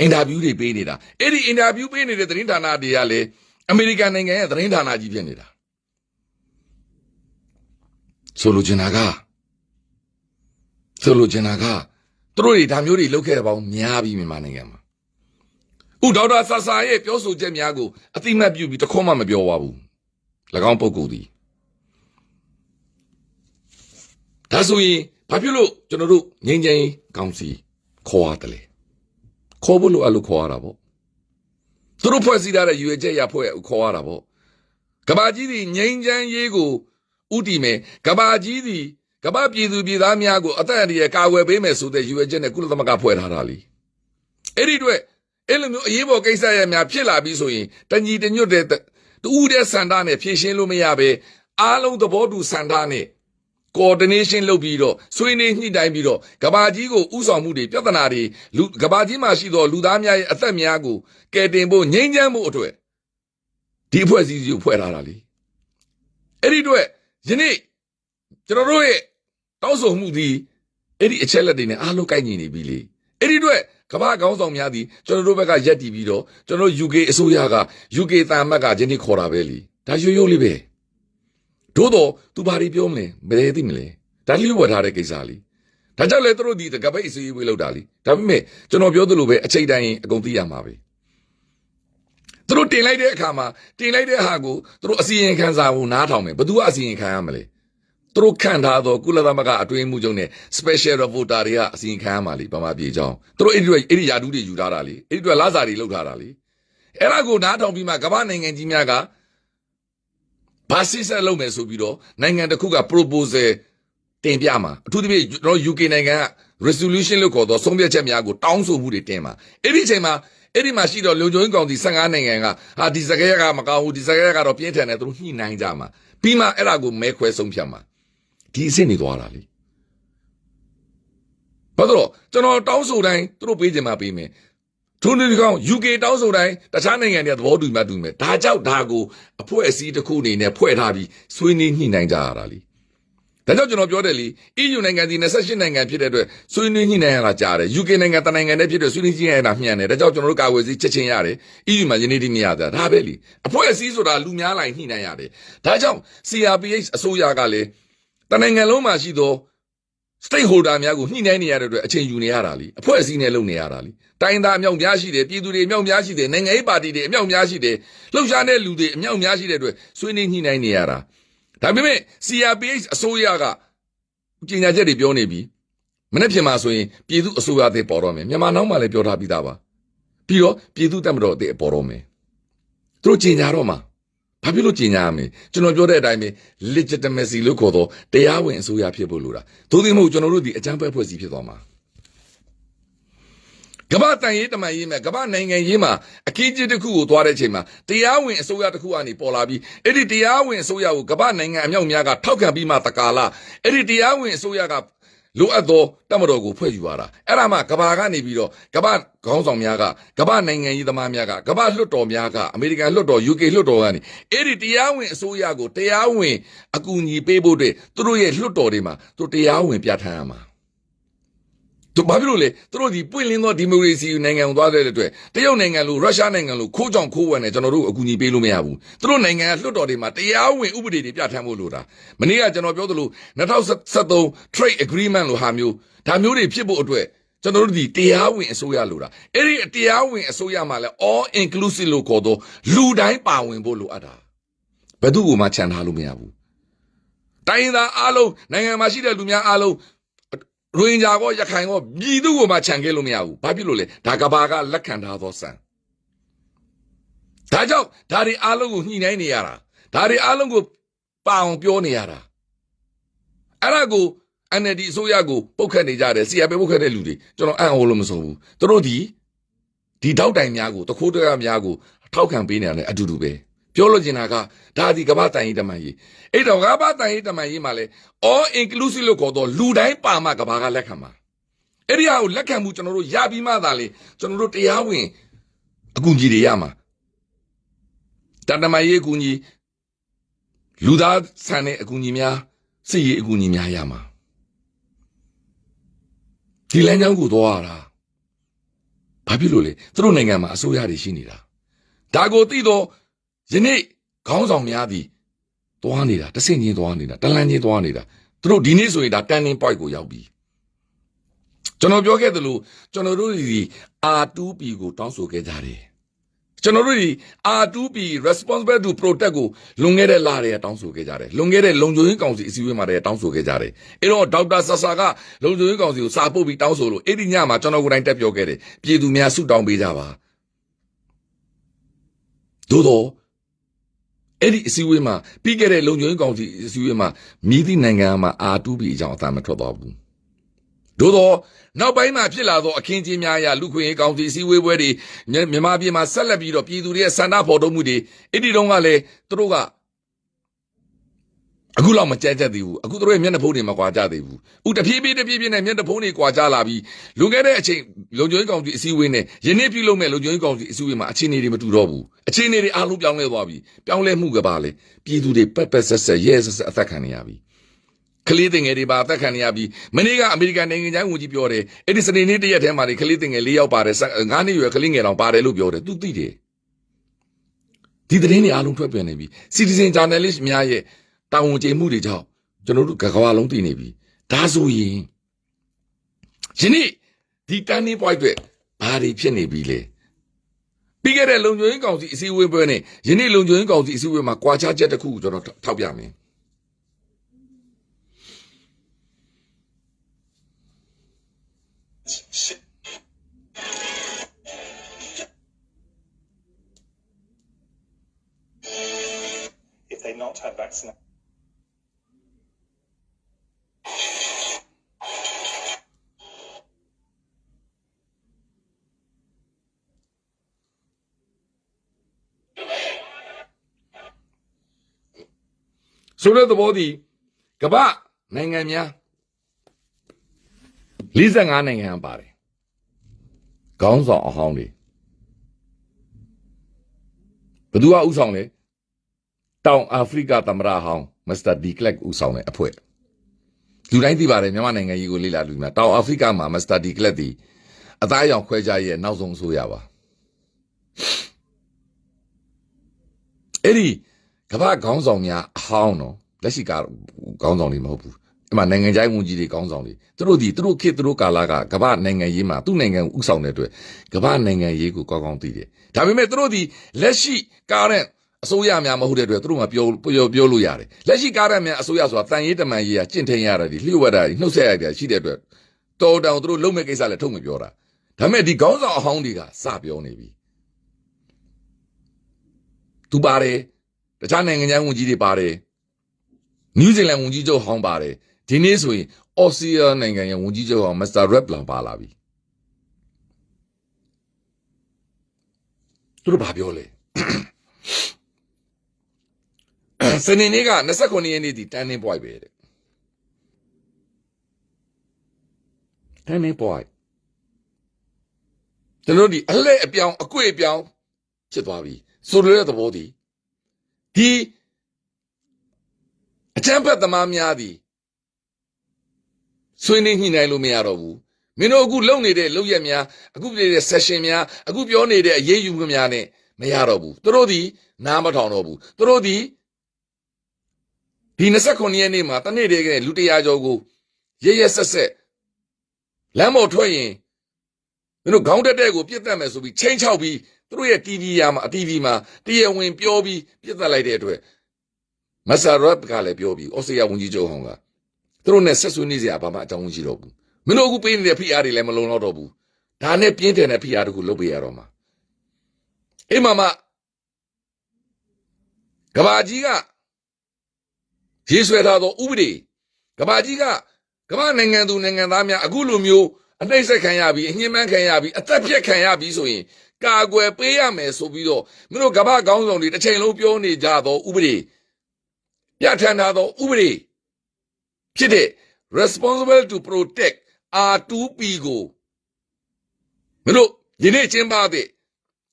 အင်တာဗျူးတွေပေးနေတာအဲ့ဒီအင်တာဗျူးပေးနေတဲ့သတင်းဌာနတွေကလည်းအမေရိကန်နိုင်ငံရဲ့သတင်းဌာနကြီးဖြစ်နေတာဆိုလိုချင်တာက တို့တွေဒါမျိုးတွေလုပ်ခဲ့တဲ့ပေါင်းများပြီးမြန်မာနိုင်ငံမှာဥဒေါက်တာဆာဆာရဲ့ပြောဆိုချက်များကိုအတိမတ်ပြုပြီးတခွန်းမှမပြောပါဘူး၎င်းပုဂ္ဂိုလ်သည်ဒါဆိုရင်ဘာဖြစ်လို့ကျွန်တော်တို့ငြိမ်းချမ်းရေးကောင်စီခေါ်ရတယ်လေခေါ်ဖို့လို့အဲ့လိုခေါ်ရတာပေါ့သူတို့ဖွဲ့စည်းထားတဲ့ရွေချက်ရဖွဲ့ခေါ်ရတာပေါ့ကဘာကြီးသည်ငြိမ်းချမ်းရေးကိုဥတီမယ်ကဘာကြီးသည်ကဘာပြည်သူပြည်သားများကိုအသက်အန္တရာယ်ကာကွယ်ပေးမယ်ဆိုတဲ့ရွေချက်နဲ့ကုလသမဂ္ဂဖွဲ့ထားတာလေအဲ့ဒီအတွက်အဲ့လိုမျိုးအရေးပေါ်ကိစ္စရများဖြစ်လာပြီးဆိုရင်တညီတညွတ်တဲ့တူးတဲ့စန္ဒနဲ့ဖြည့်ရှင်းလို့မရပဲအားလုံးသဘောတူစန္ဒနဲ့ coordination လုပ်ပြီးတော့ဆွေးနွေးညှိနှိုင်းပြီးတော့ကဘာကြီးကိုဥဆောင်မှုတွေပြဿနာတွေလူကဘာကြီးမှာရှိသောလူသားများရဲ့အသက်များကိုကယ်တင်ဖို့ငြိမ်းချမ်းမှုအတွက်ဒီအဖွဲ့အစည်းကိုဖွဲ့ထားတာလေအဲ့ဒီအတွက်ယနေ့ကျွန်တော်တို့ရဲ့တောင်းဆိုမှုဒီအဲ့ဒီအချက်လက်တွေနဲ့အားလုံးကိုက်ညီနေပြီလေအဲ့ဒီအတွက်ကဘာခေါင်းဆောင်များသည်ကျွန်တော်တို့ဘက်ကရက်တည်ပြီးတော့ကျွန်တော် UK အစိုးရက UK တန်မတ်ကယနေ့ခေါ်တာပဲလေဒါရိုးရိုးလေးပဲတို့တော့သူဘာတွေပြောမလဲမလဲသိမလဲဒါလျှို့ဝှက်ထားတဲ့ကိစ္စလေဒါကြောင့်လေသူတို့ဒီကပိတ်အစည်းအဝေးလောက်တာလေဒါပေမဲ့ကျွန်တော်ပြောသလိုပဲအချိန်တိုင်းအကုန်သိရမှာပဲသူတို့တင်လိုက်တဲ့အခါမှာတင်လိုက်တဲ့ဟာကိုသူတို့အစီရင်ခံစာကိုနားထောင်မယ်ဘယ်သူကအစီရင်ခံရမလဲသူတို့ခံထားတော့ကုလသမဂ္ဂအတွင်းမှုချုပ်နဲ့ special reporter တွေကအစီရင်ခံရမှာလေဗမာပြည်အကြောင်းသူတို့အဲ့ဒီယာဒူးတွေယူထားတာလေအဲ့ဒီအတွက်လာစာတွေလောက်ထားတာလေအဲ့ဒါကိုနားထောင်ပြီးမှကမ္ဘာနိုင်ငံကြီးများကဘာစစ်ဆက်လုပ်မယ်ဆိုပြီးတော့နိုင်ငံတစ်ခုက proposal တင်ပြမှာအထူးသဖြင့်ကျွန်တော် UK နိုင်ငံက resolution လို့ခေါ်တော့ဆုံးဖြတ်ချက်များကိုတောင်းဆိုမှုတွေတင်မှာအဲ့ဒီအချိန်မှာအဲ့ဒီမှာရှိတော့လုံခြုံရေးကောင်စီ15နိုင်ငံကဟာဒီစကားရကမကောင်းဘူးဒီစကားရကတော့ပြင်းထန်တယ်သူတို့ညှိနှိုင်းကြမှာပြီးမှအဲ့ဒါကိုမဲခွဲဆုံးဖြတ်မှာဒီအစ်စ်နေသွားတာလေဘာလို့ကျွန်တော်တောင်းဆိုတိုင်းသူတို့ပေးကြမှာပေးမယ်ထို့နည်းကောင် UK တောင်းဆိုတိုင်းတခြားနိုင်ငံတွေကသဘောတူမှတူမယ်ဒါကြောင့်ဒါကိုအဖွဲ့အစည်းတစ်ခုအနေနဲ့ဖွဲ့ထားပြီးဆွေးနွေးညှိနှိုင်းကြရတာလေဒါကြောင့်ကျွန်တော်ပြောတယ်လေ EU နိုင်ငံဒီ28နိုင်ငံဖြစ်တဲ့အတွက်ဆွေးနွေးညှိနှိုင်းရတာကြားတယ် UK နိုင်ငံတနိုင်ငံတည်းဖြစ်တဲ့ဆွေးနွေးညှိနှိုင်းရတာမြန်တယ်ဒါကြောင့်ကျွန်တော်တို့ကာကွယ်စီချက်ချင်းရတယ် EU မှာယနေ့ဒီမရတာဒါပဲလေအဖွဲ့အစည်းဆိုတာလူများလိုက်ညှိနှိုင်းရတယ်ဒါကြောင့် CRPH အစိုးရကလည်းတနိုင်ငံလုံးမှာရှိသော stakeholder များကိုညှိနှိုင်းနေရတဲ့အတွက်အချိန်ယူနေရတာလေအဖွဲ့အစည်းနဲ့လုပ်နေရတာလေတိုင်းသားအမြောက်များရှိတယ်ပြည်သူတွေအမြောက်များရှိတယ်နိုင်ငံရေးပါတီတွေအမြောက်များရှိတယ်လှုပ်ရှားတဲ့လူတွေအမြောက်များရှိတဲ့အတွက်ဆွေးနွေးညှိနှိုင်းနေရတာဒါပေမဲ့ CRPH အစိုးရကကြေညာချက်တွေပြောနေပြီမနေ့ပြင်မှာဆိုရင်ပြည်သူအစိုးရအသစ်ပေါ်တော့မယ်မြန်မာနောက်မှလည်းပြောထားပြီးသားပါပြီးတော့ပြည်သူတပ်မတော်အသစ်ပေါ်တော့မယ်သူတို့ကြေညာတော့မှာဘာဖြစ်လို့ကြေညာရမလဲကျွန်တော်ပြောတဲ့အတိုင်းပဲ legitimacy လို့ခေါ်တော့တရားဝင်အစိုးရဖြစ်ဖို့လိုတာသို့သည်မဟုတ်ကျွန်တော်တို့ဒီအကြမ်းဖက်ဖွဲ့စည်းဖြစ်သွားမှာကမ္ဘာတန်ရေးတမန်ရေးမှာကမ္ဘာနိုင်ငံရေးမှာအခင်းကြီးတစ်ခုကိုသွားတဲ့အချိန်မှာတရားဝင်အစိုးရတစ်ခုကနေပေါ်လာပြီးအဲ့ဒီတရားဝင်အစိုးရကိုကမ္ဘာနိုင်ငံအမြောက်များကထောက်ခံပြီးမှတကာလအဲ့ဒီတရားဝင်အစိုးရကလိုအပ်သောတပ်မတော်ကိုဖွဲ့ယူရတာအဲ့ဒါမှကဘာကနေပြီးတော့ကဘာခေါင်းဆောင်များကကဘာနိုင်ငံရေးသမားများကကဘာလွှတ်တော်များကအမေရိကန်လွှတ်တော် UK လွှတ်တော်ကနေအဲ့ဒီတရားဝင်အစိုးရကိုတရားဝင်အကူအညီပေးဖို့အတွက်သူတို့ရဲ့လွှတ်တော်တွေမှာသူတရားဝင်ပြဋ္ဌာန်းရမှာသူဘာဖြစ်လို့လဲသူတို့ဒီပွင့်လင်းသောဒီမိုကရေစီနိုင်ငံကိုသွားတဲ့အတွက်တရုတ်နိုင်ငံလိုရုရှားနိုင်ငံလိုခိုးကြောင်ခိုးဝယ်နေကျွန်တော်တို့အကူအညီပေးလို့မရဘူးသူတို့နိုင်ငံကလွှတ်တော်တွေမှာတရားဝင်ဥပဒေတွေပြဋ္ဌာန်းဖို့လိုတာမနေ့ကကျွန်တော်ပြောသလို2013 trade agreement လိုဟာမျိုးဒါမျိုးတွေဖြစ်ဖို့အတွက်ကျွန်တော်တို့ဒီတရားဝင်အစိုးရလိုတာအဲ့ဒီတရားဝင်အစိုးရမှာလဲ all inclusive လို့ခေါ်တော့လူတိုင်းပါဝင်ဖို့လိုအပ်တာဘယ်သူ့ကိုမှချန်ထားလို့မရဘူးတိုင်းသားအားလုံးနိုင်ငံမှာရှိတဲ့လူများအားလုံးရိုဟင်ဂျာကောရခိုင်ကောပြည်သူ့ကိုမှခြံခဲ့လို့မရဘူးဘာဖြစ်လို့လဲဒါကဘာကလက်ခံထားသောစံဒါကြောင့်ဒါတွေအားလုံးကိုညှိနှိုင်းနေရတာဒါတွေအားလုံးကိုပအောင်ပြောနေရတာအဲ့ဒါကို NLD အစိုးရကိုပုတ်ခတ်နေကြတယ် CRP ပုတ်ခတ်တဲ့လူတွေကျွန်တော်အံ့ဩလို့မဆုံးဘူးသူတို့ဒီတောက်တိုင်များကိုတခိုးတရားများကိုထောက်ခံပေးနေတယ်အတူတူပဲပြောလို့ကျင်တာကဒါဒီကမ္ဘာတန်ရေးတမန်ရေးအဲ့တော့ကမ္ဘာတန်ရေးတမန်ရေးမှာလဲ all inclusive လို့ခေါ်တော့လူတိုင်းပါမှကမ္ဘာကလက်ခံမှာအဲ့ဒီဟာကိုလက်ခံမှုကျွန်တော်တို့ရပြီးမှသာလေကျွန်တော်တို့တရားဝင်အကူအညီတွေရမှာတန်တမန်ရေးအကူအညီလူသားဆန်တဲ့အကူအညီများစစ်ရေးအကူအညီများရမှာဒီလမ်းကြောင်းကိုသွားရတာဘာဖြစ်လို့လဲသူတို့နိုင်ငံမှာအစိုးရတွေရှိနေတာဒါကိုသိတော့ယနေ့ခေါင်းဆောင်များသည်သွားနေတာတဆင့်ချင်းသွားနေတာတလန်းချင်းသွားနေတာသူတို့ဒီနေ့ဆိုရင်ဒါ turning point ကိုရောက်ပြီ ကျွန်တော်ပြောခဲ့သလိုကျွန်တော်တို့ဒီ R2P ကိုတောင်းဆိုခဲ့ကြတယ်ကျွန်တော်တို့ဒီ R2P responsible to protect ကိုလွန်ခဲ့တဲ့လတွေကတောင်းဆိုခဲ့ကြတယ်လွန်ခဲ့တဲ့လုံခြုံရေးကောင်စီအစည်းအဝေးမှာလည်းတောင်းဆိုခဲ့ကြတယ်အဲ့တော့ဒေါက်တာဆဆာကလုံခြုံရေးကောင်စီကိုစာပို့ပြီးတောင်းဆိုလို့အဲ့ဒီညမှာကျွန်တော်ကိုယ်တိုင်တက်ပြောခဲ့တယ်ပြည်သူများဆုတောင်းပေးကြပါသို့တော့အဲ့ဒီအစည်းအဝေးမှာပြီးခဲ့တဲ့လုံခြုံရေးကောင်စီအစည်းအဝေးမှာမြည်သည့်နိုင်ငံမှာ R2P အကြောင်းအသံမထွက်သွားဘူးသို့တော့နောက်ပိုင်းမှာဖြစ်လာသောအခင်းကြီးများအရလူခွင့်ရေးကောင်စီအစည်းအဝေးပွဲတွေမြန်မာပြည်မှာဆက်လက်ပြီးတော့ပြည်သူတွေရဲ့ဆန္ဒဖော်ထုတ်မှုတွေအဲ့ဒီတုန်းကလည်းသူတို့ကအခုလောက်မကြက်ကြက်သေးဘူးအခုတို့ရဲ့မျက်နှာဖုံးတွေမကွာကြသေးဘူးဥတဖြည်းဖြည်းနဲ့မျက်နှာဖုံးတွေကွာကြလာပြီးလွန်ခဲ့တဲ့အချိန်လုံခြုံရေးကောင်စီအစည်းအဝေးနဲ့ယနေ့ပြုလုပ်မဲ့လုံခြုံရေးကောင်စီအစည်းအဝေးမှာအခြေအနေတွေမတူတော့ဘူးအခြေအနေတွေအားလုံးပြောင်းလဲသွားပြီပြောင်းလဲမှုကပါလေပြည်သူတွေပက်ဆက်ဆက်ရဲဆက်ဆက်အသက်ခံနေရပြီကလေးတင်ငယ်တွေပါအသက်ခံနေရပြီမနေ့ကအမေရိကန်နိုင်ငံသားဝန်ကြီးပြောတယ်အဲ့ဒီစနေနေ့တရက်ထဲမှာကလေးတင်ငယ်၄ယောက်ပါတယ်9နှစ်ရွယ်ကလေးငယ်တောင်ပါတယ်လို့ပြောတယ်သူသိတယ်ဒီသတင်းတွေအားလုံးထွက်ပြန်နေပြီ Citizen Journalist များရဲ့တာဝန်ကျေမှုတွေကြောင့်ကျွန်တော်တို့ကကဘာလုံးသိနေပြီဒါဆိုရင်ယနေ့ဒီတန်းနေ point တွေဘာတွေဖြစ်နေပြီလဲပြီးခဲ့တဲ့လုံခြုံရေးကောင်စီအစည်းအဝေးပွဲနဲ့ယနေ့လုံခြုံရေးကောင်စီအစည်းအဝေးမှာကွာခြားချက်တစ်ခုကိုကျွန်တော်ထောက်ပြမယ်if they not had vaccination. So that the body ကမ္ဘာနိုင်ငံများ45နိုင်ငံပါတယ်ခေါင်းဆောင်အဟောင်းတွေဘယ်သူကဥဆောင်လဲတောင်အာဖရိကသမ္မတဟောင်းမစ္စတာဒီကလက်ဥဆောင်တဲ့အဖွဲ့လူတိုင်းသိပါတယ်မြန်မာနိုင်ငံကြီးကိုလေ့လာလူများတောင်အာဖရိကမှာမစ္စတာဒီကလက်ဒီအသားအရောင်ခွဲခြားရဲ့နောက်ဆုံးအစိုးရပါအဲ့ဒီကမ္ဘာခေါင်းဆောင်များအဟောင်းနော်လက်ရှိကခေါင်းဆောင်တွေမဟုတ်ဘူးဒီမှာနိုင်ငံခြားဝန်ကြီးတွေခေါင်းဆောင်တွေသူတို့ခေတ်သူတို့ကာလကကမ္ဘာနိုင်ငံရေးမှာသူ့နိုင်ငံကိုဥဆောင်တဲ့အတွက်ကမ္ဘာနိုင်ငံရေးကိုကောင်းကောင်းသိတယ်ဒါပေမဲ့သူတို့ဒီလက်ရှိကားတဲ့အစိုးရများမဟုတ်တဲ့အတွက်သူတို့ကပြောလို့ရတယ်လက်ရှိကားရများအစိုးရဆိုတာတန်ရေးတမန်ရေးကကျင့်ထိန်ရတာဒီလျှို့ဝှက်တာနှုတ်ဆက်ရတာရှိတဲ့အတွက်တော်တောင်သူတို့လုံးမဲ့ကိစ္စလည်းထုတ်မပြောတာဒါပေမဲ့ဒီခေါင်းဆောင်အဟောင်းတွေကစပြောနေပြီသူပါတယ်တခြားနိုင်ငံခြားဝန်ကြီးတွေပါတယ်နယူးဇီလန်ဝန်ကြီးချုပ်ဟောင်းပါတယ်ဒီနေ့ဆိုရင်အော်စတြေးလျနိုင်ငံရဲ့ဝန်ကြီးချုပ်ဟောင်းမစ္စတာရက်ဘလန်ပါလာပြီသူတို့ဘာပြောလဲစနေနေ့က29ရက်နေ့ဒီတန်းနေ point ပဲတဲ့တန်းနေ point ကျွန်တော်ဒီအလှည့်အပြောင်းအကွေ့အပြောင်းဖြစ်သွားပြီဆိုလိုတဲ့သဘောဒီအချမ်းဖက်သမားများသည်ဆွေးနွေးညှိနှိုင်းလို့မရတော့ဘူးမင်းတို့အခုလုပ်နေတဲ့လုပ်ရက်များအခုနေတဲ့ session များအခုပြောနေတဲ့အရေးယူမှုများနဲ့မရတော့ဘူးသူတို့ဒီနားမထောင်တော့ဘူးသူတို့ဒီ29ရက်နေ့မှာတနေ့တည်းကလူ100ကျော်ကိုရဲဆက်လမ်းပေါ်ထွက်ရင်မင်းတို့ခေါင်းတက်တဲ့ကိုပြစ်တတ်မယ်ဆိုပြီးချိန်ချောက်ပြီးသူတို့ရဲ့ TV မှာအ TV မှာတရားဝင်ပြောပြီးပြစ်တတ်လိုက်တဲ့အတွက်မဆာရတ်ကလည်းပြောပြီးဩစတြေးလျဝန်ကြီးချုပ်ဟောင်းကသူတို့နဲ့ဆက်ဆွေးနေစရာဘာမှအကြောင်းမရှိတော့ဘူးမင်းတို့အခုပေးနေတဲ့ PR တွေလည်းမလုံလောက်တော့ဘူးဒါနဲ့ပြင်းထန်တဲ့ PR တခုလုပ်ပေးရတော့မှာအိမ်မကဘာကြီးကရေးဆွဲထားသောဥပဒေကဘာကြီးကကဘာနိုင်ငံသူနိုင်ငံသားများအခုလိုမျိုးအနှိမ့်ဆက်ခံရပြီးအညှဉ်းပန်းခံရပြီးအသက်ပြတ်ခံရပြီးဆိုရင်ကာကွယ်ပေးရမယ်ဆိုပြီးတော့မင်းတို့ကဘာခေါင်းဆောင်တွေတစ်ချိန်လုံးပြောနေကြသောဥပဒေပြဋ္ဌာန်းထားသောဥပဒေဖြစ်တဲ့ responsible to protect R2P ကိုမင်းတို့ယနေ့ကျင်းပတဲ့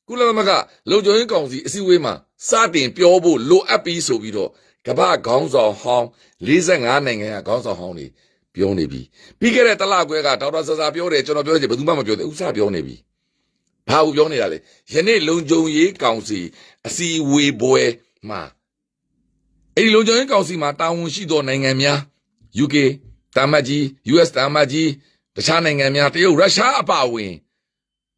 ကုလသမဂ္ဂလုံခြုံရေးကောင်စီအစည်းအဝေးမှာစတင်ပြောဖို့လိုအပ်ပြီးဆိုပြီးတော့ကမ္ဘာခေါင်းဆောင်ဟောင်း45နိုင်ငံကခေါင်းဆောင်ဟောင်းတွေပြောနေပြီပြီးခဲ့တဲ့တလခွဲကဒေါက်တာဆဆာပြောတယ်ကျွန်တော်ပြောချင်ဘယ်သူမှမပြောသေးဥစားပြောနေပြီဘာလို့ပြောနေတာလဲယနေ့လုံခြုံရေးကောင်စီအစည်းအဝေးပွဲမှာအဲ့ဒီလုံခြုံရေးကောင်စီမှာတာဝန်ရှိသောနိုင်ငံများ UK တာမတ်ကြီး US တာမတ်ကြီး တခြားနိုင်ငံများတရုတ်ရုရှားအပါအဝင်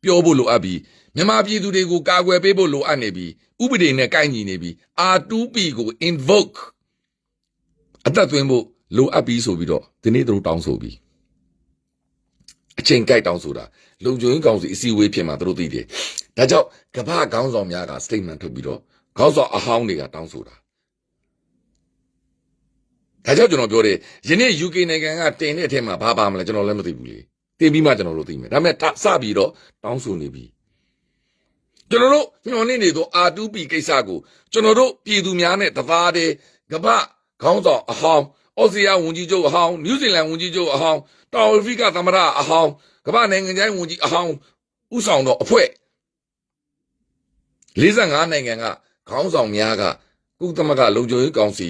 ပြောဖို့လိုအပ်ပြီးမြန်မာပြည်သူတွေကိုကာကွယ်ပေးဖို့လိုအပ်နေပြီးဥပဒေနဲ့ကိုက်ညီနေပြီး R2P ကို invoke အသက်သွင်းဖို့လိုအပ်ပြီးဆိုပြီးတော့ဒီနေ့တို့တောင်းဆိုပြီးအချိန်ကြိုက်တောင်းဆိုတာလုံခြုံရေးကောင်စီအစည်းအဝေးဖြစ်မှာတို့သိတယ်ဒါကြောင့်ကမ္ဘာခေါင်းဆောင်များက statement ထုတ်ပြီးတော့ခေါင်းဆောင်အဟောင်းတွေကတောင်းဆိုတာဒါကြောင့်ကျွန်တော်ပြောတယ်ယနေ့ UK နိုင်ငံကတင်တဲ့အထက်မှာဘာပါမလဲကျွန်တော်လည်းမသိဘူးလေတင်ပြီးမှကျွန်တော်တို့သိမယ်ဒါပေမဲ့စပြီးတော့တောင်းဆိုနေပြီကျွန်တော်တို့ညှော်နေနေသော R2P ကိစ္စကိုကျွန်တော်တို့ပြည်သူများနဲ့တသားတည်းကမ္ဘာခေါင်းဆောင်အဟောင်းဩစတြေးလျဝန်ကြီးချုပ်အဟောင်းနယူးဇီလန်ဝန်ကြီးချုပ်အဟောင်းတောင်အာဖရိကသမ္မတအဟောင်းကမ္ဘာနိုင်ငံခြားရေးဝန်ကြီးအဟောင်းဥဆောင်တော့အဖွဲ့45နိုင်ငံကခေါင်းဆောင်များကကုလသမဂ္ဂလုံခြုံရေးကောင်စီ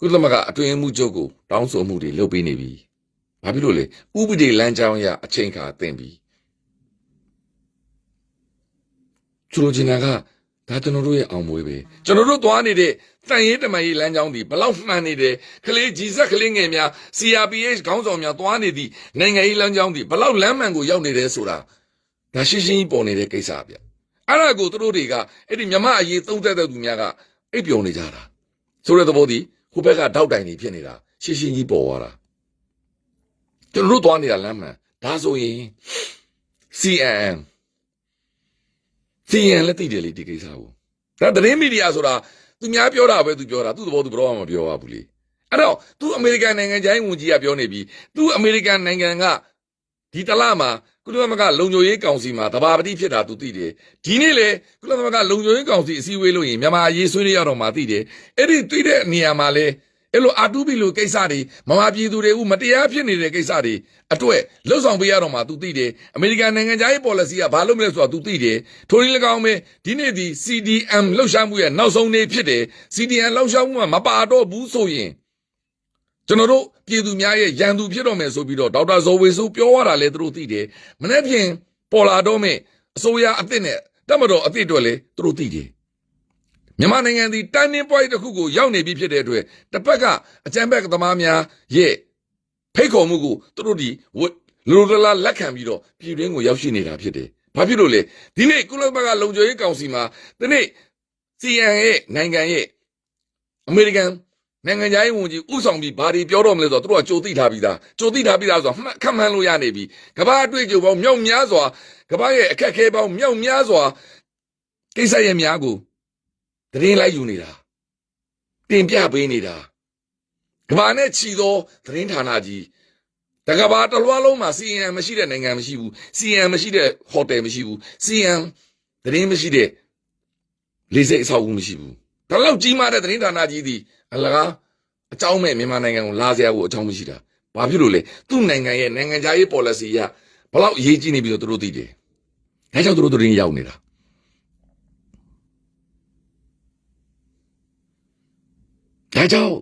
ကုလသမဂ္ဂအတွင်းရေးမှူးချုပ်ကိုတောင်းဆိုမှုတွေလုပ်ပေးနေပြီ။ဘာဖြစ်လို့လဲ။ဥပဒေလမ်းကြောင်းအရအချိန်ခါသင့်ပြီ။ဆိုလိုချင်တာကဒါကျွန်တော်တို့ရဲ့အောင်မွေးပဲ။ကျွန်တော်တို့သွားနေတဲ့တန်ရေးတမန်ရေးလမ်းကြောင်းဒီဘလောက်မှန်နေတယ်။ကလေးကြီးစက်ကလေးငယ်များ CRPH ခေါင်းဆောင်များသွားနေသည့်နိုင်ငံရေးလမ်းကြောင်းဒီဘလောက်လမ်းမှန်ကိုရောက်နေတယ်ဆိုတာဒါရှင်းရှင်းပေါ်နေတဲ့ကိစ္စဗျ။အဲ့ဒါကိုသူတို့တွေကအဲ့ဒီမြမအရေးသုံးသက်တဲ့သူများကအိပ်ပျော်နေကြတာ။ဆိုတဲ့သဘောဒီဟိုဘက်ကတောက်တိုင်နေဖြစ်နေတာရှင်းရှင်းကြီးပေါ်သွားတာကျွန်တော်တို့သွားနေတာလမ်းမှန်ဒါဆိုရင် CNN လည်းသိတယ်လေဒီကိစ္စကိုဒါသတင်းမီဒီယာဆိုတာသူများပြောတာပဲသူပြောတာသူ့သဘောသူဘယ်တော့မှမပြောရဘူးလေအဲ့တော့သူအမေရိကန်နိုင်ငံခြားရေးဝန်ကြီးကပြောနေပြီသူအမေရိကန်နိုင်ငံကဒီတလမှာကုလသမဂ္ဂလုံခြုံရေးကောင်စီမှာတဘာပတိဖြစ်တာသူသိတယ်ဒီနေ့လေကုလသမဂ္ဂလုံခြုံရေးကောင်စီအစည်းအဝေးလို့ရင်မြန်မာအရေးဆွေးနွေးရတော့မှသိတယ်အဲ့ဒီတွေ့တဲ့နေရာမှာလေအဲ့လို R2P လို့ကိစ္စတွေမမပြည်သူတွေဥမတရားဖြစ်နေတဲ့ကိစ္စတွေအတွက်လှုပ်ဆောင်ပေးရတော့မှသူသိတယ်အမေရိကန်နိုင်ငံခြားရေး policy ကဘာလို့မလဲဆိုတာသူသိတယ်ထိုနည်း၎င်းပဲဒီနေ့ဒီ CDM လှုပ်ရှားမှုရဲ့နောက်ဆုံးနေ့ဖြစ်တယ် CDM လှုပ်ရှားမှုမှာမပါတော့ဘူးဆိုရင်ကျွန်တော်တို့ပြည်သူများရဲ့ရန်သူဖြစ်တော့မယ်ဆိုပြီးတော့ဒေါက်တာဇော်ဝေဆိုပြောရတာလေသူတို့သိတယ်မနေ့ဖြန်ပေါ်လာတော့မယ်အစိုးရအသစ်နဲ့တမတော်အသစ်တွေလည်းသူတို့သိတယ်မြန်မာနိုင်ငံဒီတန်နင်း point တစ်ခုကိုရောက်နေပြီဖြစ်တဲ့အတွက်တစ်ဖက်ကအကြမ်းဖက်သမားများရဲ့ဖိတ်ခေါ်မှုကိုသူတို့ဒီလိုလလာလက်ခံပြီးတော့ပြည်တွင်းကိုရောက်ရှိနေတာဖြစ်တယ်။ဘာဖြစ်လို့လဲဒီနေ့ကုလသမဂ္ဂလုံခြုံရေးကောင်စီမှာဒီနေ့ CN ရဲ့နိုင်ငံရဲ့အမေရိကန်နိုင်ငံခြားရေးဝန်ကြီးဥဆောင်ပြီးဘာတွေပြောတော့မလဲဆိုတော့သူတို့ကကြိုသိထားပြီးသားဆိုတော့ခက်မှန်းလို့ရနေပြီကမ္ဘာအတွေ့အကြုံပေါင်းမြောက်များစွာကမ္ဘာရဲ့အခက်အခဲပေါင်းမြောက်များစွာကိစ္စရဲ့များကိုသတင်းလိုက်ယူနေတာတင်ပြပေးနေတာကမ္ဘာနဲ့ချီသောသတင်းဌာနကြီးတကဘာတလွှားလုံးမှာ CN မရှိတဲ့နိုင်ငံမရှိဘူး CN မရှိတဲ့ဟိုတယ်မရှိဘူး CN သတင်းမရှိတဲ့လေဆိပ်အဆောက်အဦမရှိဘူးဒါလောက်ကြီးမားတဲ့သတင်းဌာနကြီးသည်အလကားအကြောင်းမဲ့မြန်မာနိုင်ငံကိုလာစရာကိုအကြောင်းမရှိတာဘာဖြစ်လို့လဲသူ့နိုင်ငံရဲ့နိုင်ငံခြားရေး policy အရဘလောက်အရေးကြီးနေပြီလို့သူတို့သိတယ်ဒါကြောင့်သူတို့သတင်းရောက်နေတာဒါကြောင့်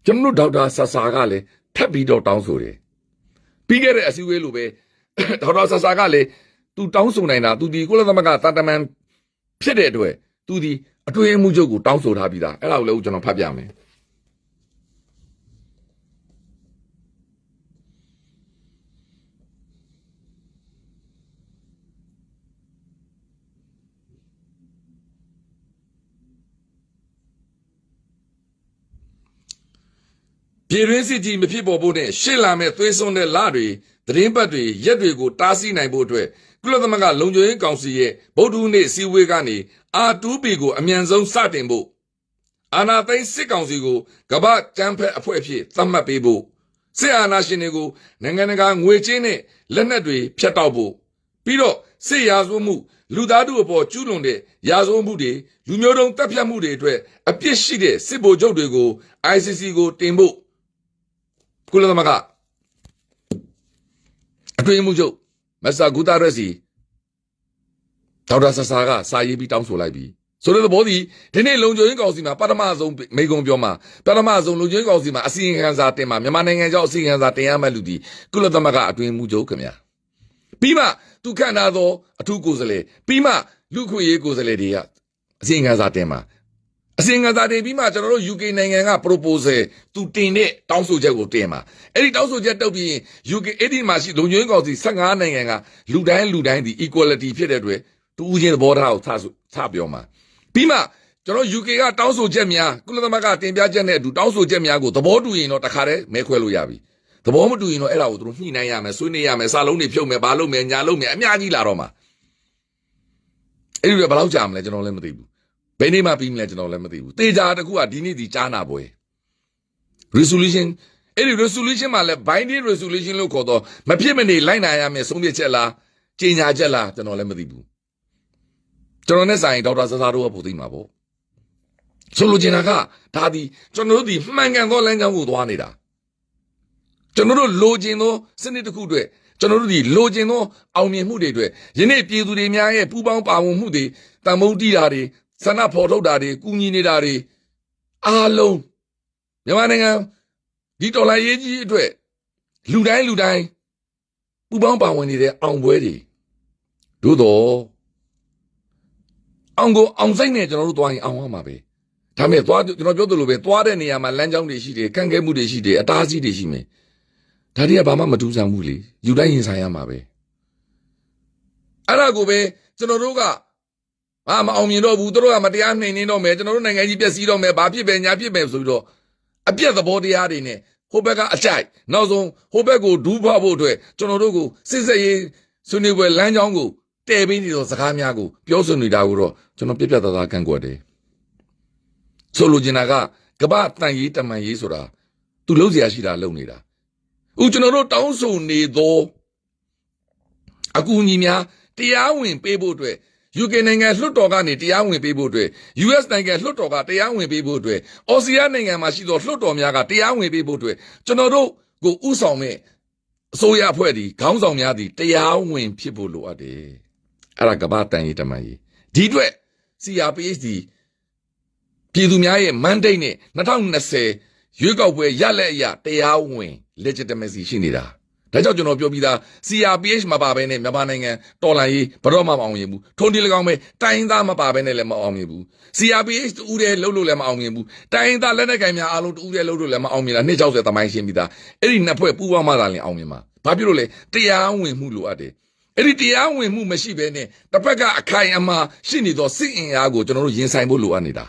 ကျွန်တော်ဒေါက်တာဆာဆာကလည်းထပ်ပြီးတော့တောင်းဆိုတယ်ပြီးခဲ့တဲ့အစည်းအဝေးလိုပဲဒေါက်တာဆာဆာကလည်းသူတောင်းဆိုနိုင်တာသူဒီကုလသမဂ္ဂတာတမန်ဖြစ်တဲ့အတွက်သူဒီအတွင်းမှုချုပ်ကိုတောင်းဆိုထားပြီးသားအဲ့ဒါကိုလည်းကျွန်တော်ဖတ်ပြမယ်ပြည်တွင်းစစ်ကြီးမဖြစ်ပေါ်ဖို့နဲ့ရှေ့လာမဲ့သွေးစွန်းတဲ့လတွေသတင်းပတ်တွေရက်တွေကိုတားဆီးနိုင်ဖို့အတွက်ကုလသမဂ္ဂလုံခြုံရေးကောင်စီရဲ့ဗုဒ္ဓဟူးနေ့စီဝေးကနေ R2P ကိုအမြန်ဆုံးစတင်ဖို့အာဏာသိမ်းစစ်ကောင်စီကိုကမ္ဘာကျန်းဖက်အဖွဲ့အဖြစ်သတ်မှတ်ပေးဖို့စစ်အာဏာရှင်တွေကိုနိုင်ငံတကာငွေကြေးနဲ့လက်နက်တွေဖျက်တောက်ဖို့ပြီးတော့စစ်ရာဇဝတ်မှုလူသားတို့အပေါ်ကျူးလွန်တဲ့ရာဇဝတ်မှုတွေလူမျိုးတုံးတပ်ဖြတ်မှုတွေအတွက်အပြစ်ရှိတဲ့စစ်ဗိုလ်ချုပ်တွေကို ICC ကိုတင်ဖို့ကုလသမဂ္ဂအတွင်းမှုချုပ်မစ္စတာဂူတာရက်စီဒေါက်တာဆာဆာကစာရေးပြီးတောင်းဆိုလိုက်ပြီဆိုတဲ့သဘောဒီနေ့လုံခြုံရေးကောင်စီမှာပထမဆုံးမိကုံပြောမှာပထမဆုံးလုံခြုံရေးကောင်စီမှာအစီရင်ခံစာတင်မှာမြန်မာနိုင်ငံကြောင့်အစီရင်ခံစာတင်ရမယ့်လူဒီကုလသမဂ္ဂအတွင်းမှုချုပ်ခင်ဗျာပြီးမှသူခန့်ထားသောအထူးကိုယ်စားလှယ်ပြီးမှလူခွေရေးကိုယ်စားလှယ်တွေကအစီရင်ခံစာတင်မှာ အစင်ကစားတွေပြီးမှကျွန်တော်တို့ UK နိုင်ငံက proposal သူတင်တဲ့တောင်းဆိုချက်ကိုတင်မှာအဲ့ဒီတောင်းဆိုချက်တုတ်ပြီးရင် UK အဲ့ဒီမှာရှိလုံခြုံရေးကောင်စီ15နိုင်ငံကလူတိုင်းဒီ equality ဖြစ်တဲ့အတွက်တူဦးချင်းသဘောထားကိုစပြောမှာပြီးမှကျွန်တော် UK ကတောင်းဆိုချက်များကုလသမဂ္ဂတင်ပြချက်နဲ့အတူတောင်းဆိုချက်များကိုသဘောတူရင်တော့တခါတည်းမဲခွဲလို့ရပြီသဘောမတူရင်တော့အဲ့ဒါကိုသူတို့ညှိနှိုင်းရမယ်ဆွေးနွေးရမယ်စာလုံးတွေဖြုတ်မယ်ဘာလုပ်မယ်ညာလုပ်မယ်အများကြီးလာတော့မှာအဲ့ဒီတော့ဘယ်လောက်ကြာမလဲကျွန်တော်လည်းမသိဘူးဘယ်နေ့မှပြီးမလဲကျွန်တော်လည်းမသိဘူးတေချာတခုကဒီနေ့ဒီကြားနာပွဲ resolution အဲ့ဒီ resolution မှာလည်း binding resolution လို့ခေါ်တော့မဖြစ်မနေလိုက်နိုင်ရမယ်ဆုံးဖြတ်ချက်လားကြေညာချက်လားကျွန်တော်လည်းမသိဘူးကျွန်တော်နဲ့ဆိုင်ဒေါက်တာဆဆာတို့ကပိုသိမှာပေါ့ဆိုလိုချင်တာကဒါဒီကျွန်တော်တို့ဒီမှန်ကန်သောလမ်းကြောင်းကိုသွားနေတာကျွန်တော်တို့လိုချင်သောစနစ်တစ်ခုအတွက်ကျွန်တော်တို့ဒီလိုချင်သောအောင်မြင်မှုတွေအတွက်ယနေ့ပြည်သူတွေများရဲ့ပူးပေါင်းပါဝင်မှုတွေတန်ဖိုးတီးတာတွေဆန္ဒဖော်ထုတ်တာတွေကူညီနေတာတွေအားလုံးမြန်မာနိုင်ငံဒီတော်လှန်ရေးကြီးအတွက်လူတိုင်းပူးပေါင်းပါဝင်နေတဲ့အောင်ပွဲတွေတို့တော့အောင်စိတ်နဲ့ကျွန်တော်တို့သွားရင်အောင်ရမှာပဲဒါမဲ့သွားကျွန်တော်ပြောသလိုပဲသွားတဲ့နေရာမှာလမ်းကြောင်းတွေရှိတယ်ကန့်ကွက်မှုတွေရှိတယ်အတားအဆီးတွေရှိမယ်ဒါတွေကဘာမှမထူးဆန်းဘူးလေယူတိုင်းရင်ဆိုင်ရမှာပဲအဲ့ဒါကိုပဲကျွန်တော်တို့ကမအောင်မြင်တော့ဘူးတို့ကမတရားနှိမ်နှင်းတော့မယ်ကျွန်တော်တို့နိုင်ငံကြီးပျက်စီးတော့မယ်ဘာဖြစ်ပဲညာဖြစ်ပဲဆိုပြီးတော့အပြက်သဘောတရားတွေနဲ့ဟိုဘက်ကအကြိုက်နောက်ဆုံးဟိုဘက်ကိုဒူးဖောက်ဖို့အတွက်ကျွန်တော်တို့ကိုစစ်စစ်ရေးဆွေးနွေးပွဲလမ်းကြောင်းကိုတည်ပေးနေသောစကားများကိုပြောဆိုနေတာကိုတော့ကျွန်တော်ပြပြသားသားကန့်ကွက်တယ်ဆိုလိုချင်တာကကမ္ဘာတန်ရေးတမန်ရေးဆိုတာသူလုံးစရာရှိတာလုပ်နေတာဦးကျွန်တော်တို့တောင်းဆိုနေသောအကူအညီများတရားဝင်ပေးဖို့အတွက် UK နိုင်ငံလွှတ်တော်ကနေတရားဝင်ပေးဖို့အတွက် US နိုင်ငံလွှတ်တော်ကတရားဝင်ပေးဖို့အတွက်အော်စတြေးလျနိုင်ငံမှာရှိသောလွှတ်တော်များကတရားဝင်ပေးဖို့အတွက်ကျွန်တော်တို့ကိုဥဆောင်မဲ့အစိုးရအဖွဲ့ဒီခေါင်းဆောင်များဒီတရားဝင်ဖြစ်ဖို့လိုအပ်တယ်အဲ့ဒါကမ္ဘာတန်ရေးတမန်ရေးဒီအတွက် CRPH ဒီပြည်သူများရဲ့ mandate နဲ့2020ရွေးကောက်ပွဲရလက်အရတရားဝင် legitimacy ရှိနေတာဒါကြောင့်ကျွန်တော်ပြောပြီးသား CRPH မပါဘဲနဲ့မြန်မာနိုင်ငံတော်လှန်ရေးဘယ်တော့မှမအောင်မြင်ဘူးထုံးတီ၎င်းပဲတိုင်းသားမပါဘဲနဲ့လည်းမအောင်မြင်ဘူး CRPH တူတယ်လှုပ်လို့လည်းမအောင်မြင်ဘူးတိုင်းသားလက်နက်ကိုင်များအားလုံးတူတယ်လှုပ်လို့လည်းမအောင်မြင်တာ260သမိုင်းရှင်းပြီးသားအဲ့ဒီနှစ်ဖွဲ့ပူးပေါင်းမှသာလျှင်အောင်မြင်မှာဘာဖြစ်လို့လဲတရားဝင်မှုလိုအပ်တယ်အဲ့ဒီတရားဝင်မှုမရှိဘဲနဲ့တစ်ဖက်ကအခိုင်အမာရှိနေသောစစ်အင်အားကိုကျွန်တော်တို့ရင်ဆိုင်ဖို့လိုအပ်နေတာ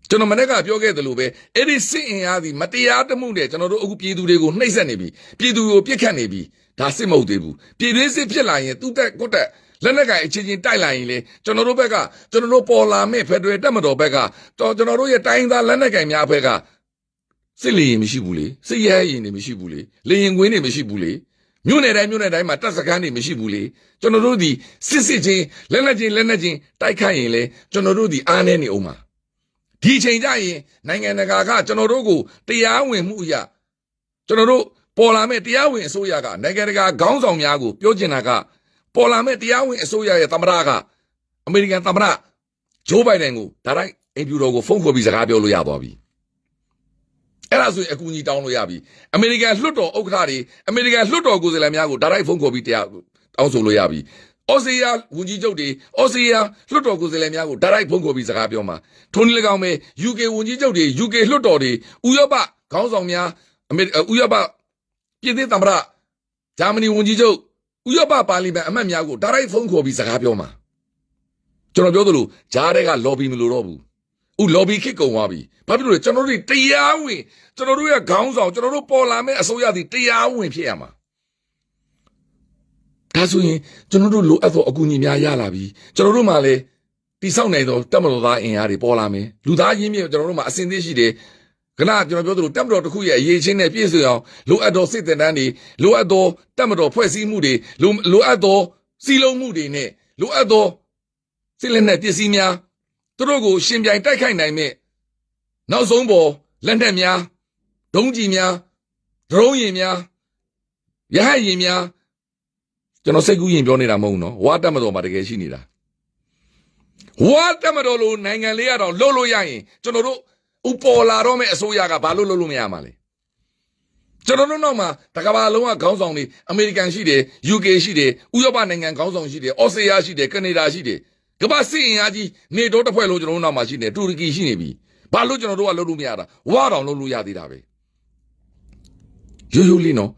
ကျွန်တော်မနေ့ကပြောခဲ့သလိုပဲအဲ့ဒီစစ်အင်အားဒီမတရားတမှုနဲ့ကျွန်တော်တို့အခုပြည်သူတွေကိုနှိပ်စက်နေပြီပြည်သူကိုပြစ်ခတ်နေပြီဒါစစ်မဟုတ်သေးဘူးပြည်တွင်းစစ်ဖြစ်လာရင်သူတက်ကိုတက်လက်နက်ကိုင်အချင်းချင်းတိုက်လာရင်လေကျွန်တော်တို့ဘက်ကကျွန်တော်တို့ပေါ်လာမဲ့ဖက်ဒရယ်တပ်မတော်ဘက်ကကျွန်တော်တို့ရဲ့တိုင်းသားလက်နက်ကိုင်များဘက်ကစစ်လေရင်မရှိဘူးလေစစ်ရဲရင်တွေမရှိဘူးလေလေရင်ကွင်းတွေမရှိဘူးလေမြို့နယ်တိုင်းမှာတပ်စခန်းတွေမရှိဘူးလေကျွန်တော်တို့ဒီစစ်ချင်းလက်နက်ချင်းတိုက်ခိုက်ရင်လေကျွန်တော်တို့ဒီအားနေနေအောင်မှာဒီချိန်ကြရင်နိုင်ငံတကာကကျွန်တော်တို့ကိုတရားဝင်မှုအရာကျွန်တော်တို့ပေါ်လာမဲ့တရားဝင်အစိုးရကနိုင်ငံတကာခေါင်းဆောင်များကိုပြောချင်တာကပေါ်လာမဲ့တရားဝင်အစိုးရရဲ့သမ္မတကအမေရိကန်သမ္မတဂျိုးဘိုင်ဒန်ကိုဒါတိုင်းအိမ်ဖြူတော်ကိုဖုန်းခေါ်ပြီးစကားပြောလို့ရသွားပြီအဲ့ဒါဆိုရင်အကူအညီတောင်းလို့ရပြီအမေရိကန်လွှတ်တော်ဥက္ကဋ္ဌတွေအမေရိကန်လွှတ်တော်ကိုယ်စားလှယ်များကိုဒါတိုင်းဖုန်းခေါ်ပြီးတရားတောင်းဆိုလို့ရပြီအော်စတြေးလျဝန်ကြီးချုပ်တွေအော်စတြေးလျလွှတ်တော်ကိုယ်စားလှယ်များကိုဒါလိုက်ဖုန်းခေါ်ပြီးစကားပြောမှာထိုနည်း၎င်းပဲ UK ဝန်ကြီးချုပ်တွေ UK လွှတ်တော်တွေဥရောပခေါင်းဆောင်များဥရောပပြည်သစ်သမ္မတဂျာမနီဝန်ကြီးချုပ်ဥရောပပါလီမန်အမတ်များကိုဒါလိုက်ဖုန်းခေါ်ပြီးစကားပြောမှာကျွန်တော်ပြောသလိုဂျားတွေက lobby မလို့တော့ဘူးlobby ခစ်ကုန်သွားပြီဘာဖြစ်လို့လဲကျွန်တော်တို့တရားဝင်ကျွန်တော်တို့ရဲ့ခေါင်းဆောင်ကျွန်တော်တို့ပေါ်လာမဲ့အစိုးရသည်တရားဝင်ဖြစ်ရမှာဒါဆိုရင်ကျွန်တော်တို့လိုအပ်သောအကူအညီများရလာပြီကျွန်တော်တို့မှလည်းတိဆောက်နိုင်သောတပ်မတော်သားအင်အားတွေပေါ်လာမယ်လူသားရင်းမြစ်ကျွန်တော်တို့မှအစဉ်သင့်ရှိတယ်ခဏကျွန်တော်ပြောသလိုတပ်မတော်တစ်ခုရဲ့အရေးချင်းနဲ့ပြည့်စုံအောင်လိုအပ်သောစစ်တပ်တန်းတွေလိုအပ်သောတပ်မတော်ဖွဲ့စည်းမှုတွေလိုအပ်သောစီလုံးမှုတွေနဲ့လိုအပ်သောစစ်လက်နက်ပစ္စည်းများသူတို့ကိုရှင်ပြိုင်တိုက်ခိုက်နိုင်မဲ့နောက်ဆုံးပေါ်လက်နက်များဒုံးကျည်များဒရုန်းယာဉ်များရဟတ်ယာဉ်များကျွန်တော်စိတ်ကူးရင်ပြောနေတာမဟုတ်ဘူးနော်ဝါတက်မတော်မှာတကယ်ရှိနေတာဝါတက်မတော်လိုနိုင်ငံလေးရတော့လှုပ်လို့ရရင်ကျွန်တော်တို့ဥပေါ်လာတော့မဲ့အစိုးရကဘာလို့လှုပ်လို့မရမှာလဲကျွန်တော်တို့နောက်မှာတကဘာလုံးကခေါင်းဆောင်တွေအမေရိကန်ရှိတယ် UK ရှိတယ်ဥရောပနိုင်ငံခေါင်းဆောင်ရှိတယ်ဩစတြေးလျရှိတယ်ကနေဒါရှိတယ် ကဘာစစ်ရင်အကြီးနေတော့တစ်ဖွဲ့လုံးကျွန်တော်တို့နောက်မှာရှိနေတူရကီရှိနေပြီဘာလို့ကျွန်တော်တို့ကလုပ်လို့မရတာဝါတောင်လုပ်လို့ရသေးတာပဲရိုးရိုးလေးနော်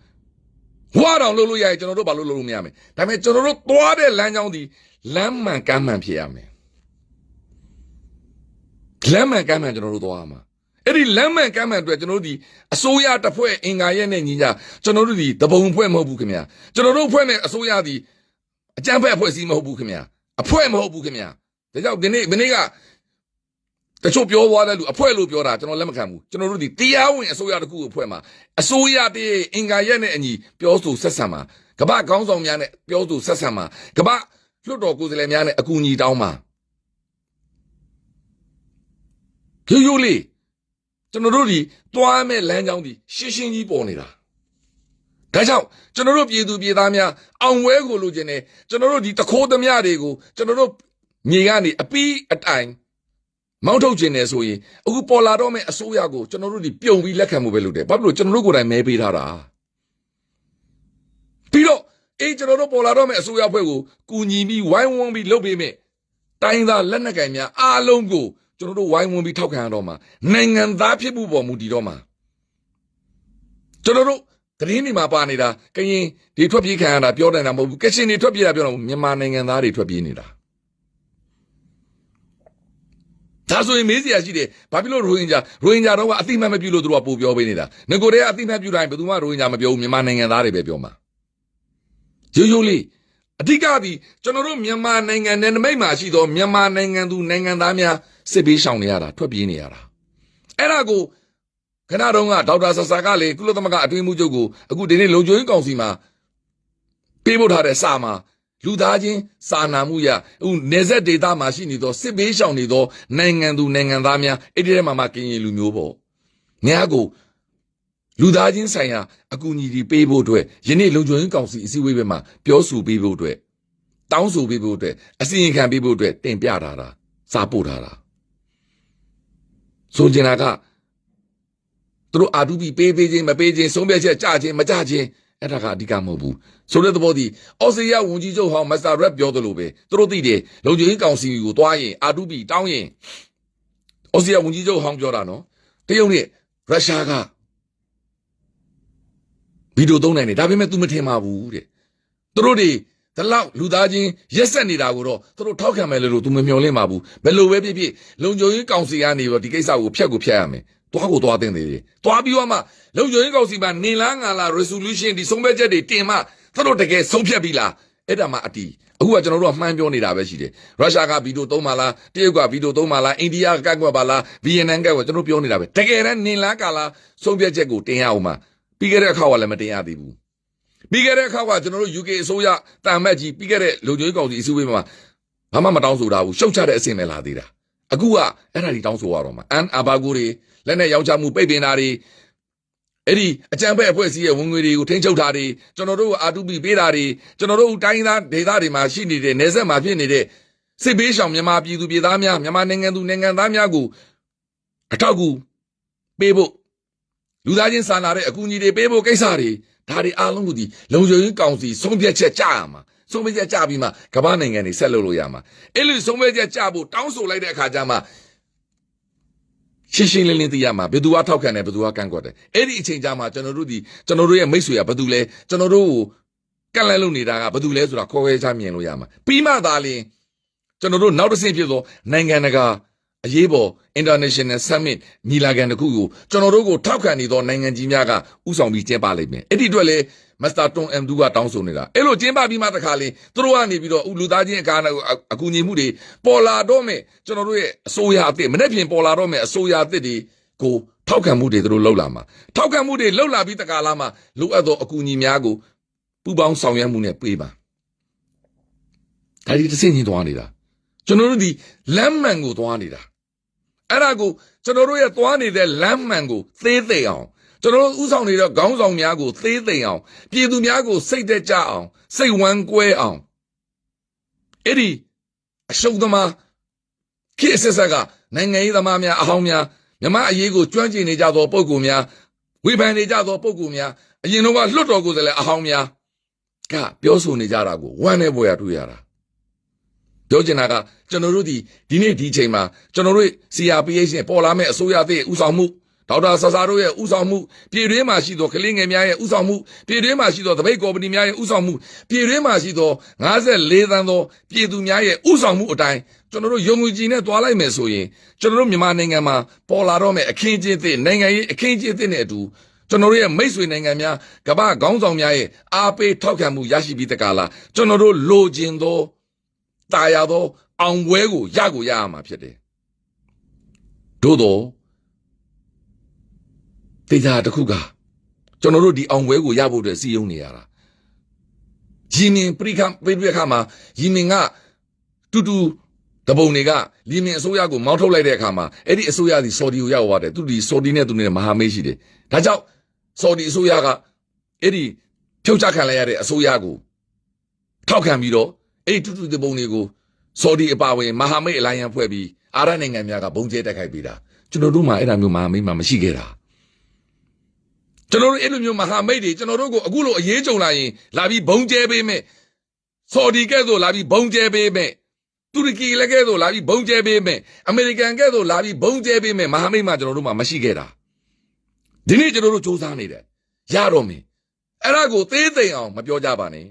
ဝါတောင်လုပ်လို့ရရင်ကျွန်တော်တို့ဘာလို့လုပ်လို့မရမလဲဒါပေမဲ့ကျွန်တော်တို့သွားတဲ့လမ်းကြောင်းဒီလမ်းမှန်ကမ်းမှန်ဖြစ်ရမယ်လမ်းမှန်ကမ်းမှန်ကျွန်တော်တို့သွားရမှာအဲ့ဒီလမ်းမှန်ကမ်းမှန်အတွက်ကျွန်တော်တို့ဒီအစိုးရတစ်ဖွဲ့အင်္ဂါရက်နဲ့ညီကြကျွန်တော်တို့ဒီတပုံဖွဲ့မဟုတ်ဘူးခင်ဗျာကျွန်တော်တို့ဖွဲ့မဲ့အစိုးရဒီအကြမ်းဖက်အဖွဲ့အစည်းမဟုတ်ဘူးခင်ဗျာအဖွဲ့မဟုတ်ဘူးခင်ဗျာဒါကြောင့်ဒီနေ့ကတချို့ပြောသွားတဲ့လူအဖွဲ့လို့ပြောတာကျွန်တော်လက်မခံဘူးကျွန်တော်တို့ဒီတရားဝင်အစိုးရတစ်ခုကိုဖွဲ့မှာအစိုးရတည်းအင်္ဂါရက်နဲ့အညီပြောဆိုဆက်ဆံမှာကမ္ဘာခေါင်းဆောင်များနဲ့ပြောဆိုဆက်ဆံမှာကမ္ဘာလွှတ်တော်ကိုယ်စားလှယ်များနဲ့အကူအညီတောင်းမှာရိုးလေးကျွန်တော်တို့ဒီသွားမဲ့လမ်းကြောင်းဒီရှင်းရှင်းကြီးပေါ်နေတာဒါကြောင့်ကျွန်တော်တို့ပြည်သူပြည်သားများအောင်ဝဲကိုလိုချင်တယ်ကျွန်တော်တို့ဒီတခိုးသမျှတွေကိုကျွန်တော်တို့မြေကနေအပီးအတိုင်မောင်းထုတ်ခြင်းနဲ့ဆိုရင်အခုပေါ်လာတော့မဲ့အစိုးရကိုကျွန်တော်တို့ဒီပြုံပြီးလက်ခံမှုပဲလုပ်တယ်ဘာဖြစ်လို့ကျွန်တော်တို့ကိုယ်တိုင်မဲပေးထားတာပြီးတော့ကျွန်တော်တို့ပေါ်လာတော့မဲ့အစိုးရအဖွဲ့ကိုကူညီပြီးဝိုင်းဝန်းပြီးလုပ်ပေးမယ်တိုင်းသားလက်နက်ကိုင်များအားလုံးကိုကျွန်တော်တို့ဝိုင်းဝန်းပြီးထောက်ခံရတော့မှာနိုင်ငံသားဖြစ်မှုပေါ်မူတည်တော့မှာကျွန်တော်တို့သတင်းတွေမှာပါနေတာကရင်ဒီထွက်ပြေးခံရတာပြောတယ်တာမဟုတ်ဘူးကချင်တွေထွက်ပြေးတာပြောတာမဟုတ်မြန်မာနိုင်ငံသားတွေထွက်ပြေးနေတာဒါဆိုရင်မေးစရာရှိတယ်ဘာဖြစ်လို့ရိုဟင်ဂျာတော့ကအတိမတ်မပြုလို့သူတို့ကပို့ပြောပေးနေတာငကိုတည်းကအတိမတ်ပြုတိုင်းဘယ်သူမှရိုဟင်ဂျာမပြောဘူးမြန်မာနိုင်ငံသားတွေပဲပြောမှာရိုးလေးအဓိကသည်ကျွန်တော်တို့မြန်မာနိုင်ငံနယ်နိမိတ်မှာရှိသောမြန်မာနိုင်ငံသူနိုင်ငံသားများစစ်ပေးရှောင်နေရတာထွက်ပြေးနေရတာအဲ့ဒါကိုခဏတုန်းကဒေါက်တာဆဆာကလေကုလသမဂ္ဂအတွင်းမှုချုပ်ကိုအခုဒီနေ့လုံခြုံရေးကောင်စီမှာပေးပို့ထားတဲ့စာမှာလူသားချင်းစာနာမှုရအခုနေဆက်ဒေတာမှာရှိနေသောစစ်ပေးရှောင်နေသောနိုင်ငံသူနိုင်ငံသားများအဲ့ဒီထဲမှာကရင်လူမျိုးပေါ့များကိုလူသားချင်းဆိုင်ရာအကူအညီတွေပေးဖို့အတွက်ယနေ့လုံခြုံရေးကောင်စီအစည်းအဝေးပဲမှာပြောဆိုပေးဖို့အတွက်တောင်းဆိုပေးဖို့အတွက်အစီရင်ခံပေးဖို့အတွက်တင်ပြထားတာစာပို့ထားတာဆိုချင်တာကသူတို့အာတူပီပေးခြင်းမပေးခြင်းဆုံးဖြတ်ချက်ကြခြင်းမကြခြင်းအဲ့ဒါကအဓိကမဟုတ်ဘူးဆိုတဲ့သဘောဒီအော်စတြေးလျဝန်ကြီးချုပ်ဟောင်းမစ္စတာရက်ပြောသလိုပဲသူတို့သိတယ်လုံခြုံရေးကောင်စီကိုတွားရင်အာတူပီတောင်းရင်အော်စတြေးလျဝန်ကြီးချုပ်ဟောင်းပြောတာနော်တရုတ်နဲ့ရုရှားကဗီဒီယိုသုံးနိုင်တယ်ဒါပေမဲ့ तू မထင်ပါဘူးတဲ့သူတို့တွေဒီလောက်လူသားချင်းရက်ဆက်နေတာကိုတော့သူတို့ထောက်ခံမယ်လို့ तू မမျှော်လင့်ပါဘူးဘယ်လိုပဲဖြစ်ဖြစ်လုံခြုံရေးကောင်စီကနေပြီးတော့ဒီကိစ္စကိုဖျက်ရမယ်သွားကိုသွားတင်သေးတယ်သွားပြီးတော့မှလုံခြုံရေးကောင်စီမှာနေလားငါလား resolution ဒီဆုံးဖြတ်ချက်တွေတင်မှသူတို့တကယ်ဆုံးဖြတ်ပြီလားအဲ့ဒါမှအတီးအခုကကျွန်တော်တို့ကမှန်းပြောနေတာပဲရှိတယ်ရုရှားကဗီဒီယိုသုံးပါလားတရုတ်ကဗီဒီယိုသုံးပါလားအိန္ဒိယကကန့်ကွက်ပါလားဗီယက်နမ်ကန့်ကွက်ကျွန်တော်ပြောနေတာပဲတကယ်တမ်းနေလားကာလားဆုံးဖြတ်ချက်ကိုတင်ရအောင်မှာပြီးခဲ့တဲ့အခါကလည်းမတင်ရသေးဘူးပြီးခဲ့တဲ့အခါကကျွန်တော်တို့ UK အစိုးရတာမတ်ကြီးပြီးခဲ့တဲ့လုံခြုံရေးကောင်စီအစည်းအဝေးမှာဘာမှမတောင်းဆိုတာဘူးရှုတ်ချတဲ့အဆင့်နဲ့လာသေးတာအခုကအဲ့ဒါကြီးတောင်းဆိုရတော့မှာအန်အဘာကိုတွေလက်နဲ့ရောင်းချမှုပိတ်ပင်တာတွေအဲ့ဒီအကြံဖက်အဖွဲ့အစည်းရဲ့ဝင်ငွေတွေကိုထိန်းချုပ်တာတွေကျွန်တော်တို့အာတူပီပေးတာတွေကျွန်တော်တို့တိုင်းသားဒေသတွေမှာရှိနေတဲ့နယ်စပ်မှာဖြစ်နေတဲ့စစ်ပေးရှောင်မြန်မာပြည်သူပြည်သားများမြန်မာနိုင်ငံသူနိုင်ငံသားများကိုအထောက်အကူပေးဖို့လူသားချင်းစာနာတဲ့အကူအညီတွေပေးဖို့ကိစ္စတွေဒါတွေအားလုံးကိုဒီလုံခြုံရေးကောင်စီဆုံးဖြတ်ချက်ကြရမှာဆုံးဖြတ်ချက်ကြပြီးမှကမ္ဘာနိုင်ငံတွေဆက်လုပ်လို့ရမှာအဲ့လိုဆုံးဖြတ်ချက်ကြဖို့တောင်းဆိုလိုက်တဲ့အခါကျမှရှင်းရှင်းလင်းလင်းသိရမှာဘယ်သူကထောက်ခံတယ်ဘယ်သူကကန့်ကွက်တယ်အဲ့ဒီအချိန်ကြမှာကျွန်တော်တို့ရဲ့မိတ်ဆွေကဘယ်သူလဲကျွန်တော်တို့ကိုကန့်လန့်လုပ်နေတာကဘယ်သူလဲဆိုတာခေါ်ဝဲချမြင်လို့ရမှာပြီးမှသာလျှင်ကျွန်တော်တို့နောက်တစ်ဆင့်ဖြစ်သောနိုင်ငံတကာအရေးပေါ် International Summit ညီလာခံတစ်ခုကိုကျွန်တော်တို့ကိုထောက်ခံနေသောနိုင်ငံကြီးများကဥဆောင်ပြီးကျင်းပလိုက်မယ်အဲ့ဒီအတွက်လည်းမစ္စတာတွန်အမ်ဒူကတောင်းဆိုနေတာအဲ့လိုကျင်းပပြီးမှတခါလေသူတို့ကနေပြီးတော့လူသားချင်းအကူအညီမှုတွေပေါ်လာတော့မယ်ကျွန်တော်တို့ရဲ့အစိုးရအသစ်မနေ့ပြင်ပေါ်လာတော့မယ်အစိုးရအသစ်တွေကိုထောက်ခံမှုတွေသူတို့လှုပ်လာမှာထောက်ခံမှုတွေလှုပ်လာပြီးတခါလာမှလိုအပ်သောအကူအညီများကိုပူပေါင်းဆောင်ရွက်မှုနဲ့ပေးပါဒါဒီတစ်ဆင့်ချင်းသွားနေတာကျွန်တော်တို့ဒီလမ်းမှန်ကိုသွားနေတာအဲ့ဒါကိုကျွန်တော်တို့ရဲ့သွားနေတဲ့လမ်းမှန်ကိုသေးသိအောင်ကျွန်တော်တို့ဥဆောင်နေတဲ့ခေါင်းဆောင်များကိုသေးသိအောင်ပြည်သူများကိုစိတ်သက်ကြအောင်စိတ်ဝမ်းကွဲအောင်အဲ့ဒီအရှုံးသမားခေတ်ဆက်ဆက်ကနိုင်ငံရေးသမားများအဟောင်းများမြမအရေးကိုကျွမ်းကျင်နေကြသောပုဂ္ဂိုလ်များဝေဖန်နေကြသောပုဂ္ဂိုလ်များအရင်တော့ကလွတ်တော်ကိုယ်စားလှယ်အဟောင်းများကပြောဆိုနေကြတာကိုဝမ်းနဲ့ပေါ်ရတွေ့ရတာ ပြောချင်တာကကျွန်တော်တို့ဒီနေ့ဒီချိန်မှာကျွန်တော်တို့ CRPH နဲ့ပေါ်လာမဲ့အစိုးရသစ်ဥဆောင်မှုဒေါက်တာဆဆာတို့ရဲ့ဥဆောင်မှုပြည်တွင်းမှာရှိသောကလေးငယ်များရဲ့ဥဆောင်မှုပြည်တွင်းမှာရှိသောတပိတ်ကော်မတီများရဲ့ဥဆောင်မှုပြည်တွင်းမှာရှိသော54သန်းသောပြည်သူများရဲ့ဥဆောင်မှုအတိုင်းကျွန်တော်တို့ယုံကြည်နဲ့တွားလိုက်မယ်ဆိုရင်ကျွန်တော်တို့မြန်မာနိုင်ငံမှာပေါ်လာတော့မဲ့အခင်းအကျင်းသစ်နိုင်ငံရေးအခင်းအကျင်းသစ်နဲ့အတူကျွန်တော်တို့ရဲ့မိတ်ဆွေနိုင်ငံများကမ္ဘာခေါင်းဆောင်များရဲ့အားပေးထောက်ခံမှုရရှိပြီးတကလားကျွန်တော်တို့လိုချင်သောတာယာသောအောင်ပွဲကိုရရမှာဖြစ်တယ်သို့တော့တေချာတစ်ခုကကျွန်တော်တို့ဒီအောင်ပွဲကိုရဖို့အတွက်စီယုံနေရတာယီမင်ပရိခမှာယီမင်ကတူတပုံတွေကလီမင်အစိုးရကိုမောင်းထုတ်လိုက်တဲ့အခါမှာအဲ့ဒီအစိုးရသည်ဆော်ဒီကိုရောက်သွားတယ်သူဒီဆော်ဒီနဲ့သူနဲ့မဟာမိတ်ရှိတယ်ဒါကြောင့်ဆော်ဒီအစိုးရကအဲ့ဒီဖြုတ်ချခံလိုက်ရတဲ့အစိုးရကိုထောက်ခံပြီးတော့အဲ့ဒီတပုံတွေကိုဆော်ဒီအပါဝင်မဟာမိတ်အလိုင်းယံဖွဲ့ပြီးအာရပ်နိုင်ငံများကဘုံကျဲတိုက်ခိုက်ပေးတာကျွန်တော်တို့မှအဲ့ဒါမျိုးမဟာမိတ်မှမရှိခဲ့တာကျွန်တော်တို့အဲ့လိုမျိုးမဟာမိတ်တွေကျွန်တော်တို့ကိုအခုလိုအရေးကြုံလာရင်လာပြီးဘုံကျဲပေးမယ်ဆော်ဒီကဲ့သို့လာပြီးဘုံကျဲပေးမယ်တူရကီလည်းကဲ့သို့လာပြီးဘုံကျဲပေးမယ်အမေရိကန်ကဲ့သို့လာပြီးဘုံကျဲပေးမယ်မဟာမိတ်မှကျွန်တော်တို့မှမရှိခဲ့တာဒီနေ့ကျွန်တော်တို့စူးစမ်းနေတယ်ရတော့မင်းအဲ့ဒါကိုသေးသိမ်အောင်မပြောကြပါနဲ့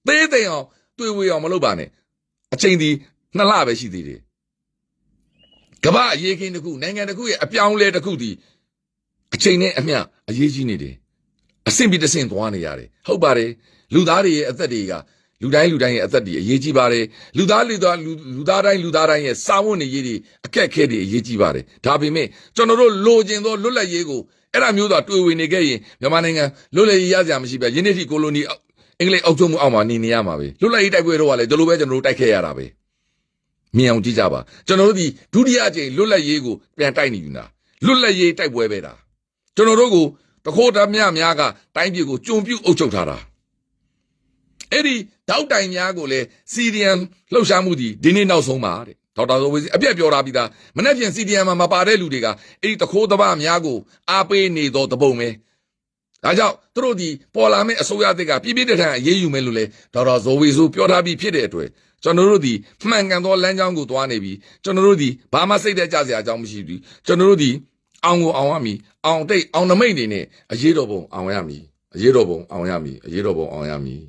သေးသိမ်အောင်တွေ့ဝေအောင်မလုပ်ပါနဲ့အချိန်ဒီ2လပဲရှိသေးတယ်ကမ္ဘာအရေးခင်းတစ်ခုနိုင်ငံတစ်ခုရဲ့အပြောင်းလဲတစ်ခုဒီအချိန်နဲ့အမျှအရေးကြီးနေတယ်အဆင့်ပြီးတစ်ဆင့်သွားနေရတယ်ဟုတ်ပါတယ်လူသားတွေရဲ့အသက်တွေကလူတိုင်းရဲ့အသက်တွေအရေးကြီးပါတယ်လူသားတိုင်းရဲ့စာဝတ်နေရေးတွေအခက်အခဲတွေအရေးကြီးပါတယ်ဒါပေမဲ့ကျွန်တော်တို့လိုချင်သောလွတ်လပ်ရေးကိုအဲ့ဒါမျိုးသာတွေ့ဝေနေခဲ့ရင်မြန်မာနိုင်ငံလွတ်လပ်ရေးရစရာမရှိပါယင်းနေ့ထိကိုလိုနီအင်္ဂလိပ်အောက်ဆုံးမှုအောက်မှာနေရမှာပဲလွတ်လပ်ရေးတိုက်ပွဲတော့ကလည်းဒီလိုပဲကျွန်တော်တို့တိုက်ခဲ့ရတာပဲမြင်အောင်ကြည့်ကြပါကျွန်တော်တို့ဒီဒုတိယအကြိမ်လွတ်လပ်ရေးကိုပြန်တိုက်နေပြီလားလွတ်လပ်ရေးတိုက်ပွဲပဲတာကျွန်တော်တို့ကိုတခိုးတမများကတိုင်းပြည်ကိုကြုံပြုတ်အုပ်ချုပ်ထားတာအဲ့ဒီတောက်တိုင်များကိုလည်းစီဒီအမ်လှုပ်ရှားမှုဒီနေ့နောက်ဆုံးပါတဲ့ဒေါက်တာဇော်ဝေစီအပြက်ပြောထားပြီးသားမနေ့ပြန်စီဒီအမ်မှာမပါတဲ့လူတွေကအဲ့ဒီတခိုးတမများကိုအားပေးနေတော့တပုံပဲဒါကြောင့်သူတို့ဒီပေါ်လာမဲ့အစိုးရအသစ်ကပြပြတထန်အရေးယူမယ်လို့လဲဒေါက်တာဇော်ဝေဆိုပြောထားပြီးဖြစ်တဲ့အတွက်ကျွန်တော်တို့ဒီမှန်ကန်သောလမ်းကြောင်းကိုသွားနေပြီကျွန်တော်တို့ဒီဘာမှစိတ်သက်ကြစရာအကြောင်းမရှိဘူးကျွန်တော်တို့ဒီအောင်ကိုအောင်ရမည်အောင်တိတ်အောင်နမိတ်နေနဲ့အရေးတော်ပုံအောင်ရမည်အရေးတော်ပုံအောင်ရမည်အရေးတော်ပုံအောင်ရမည်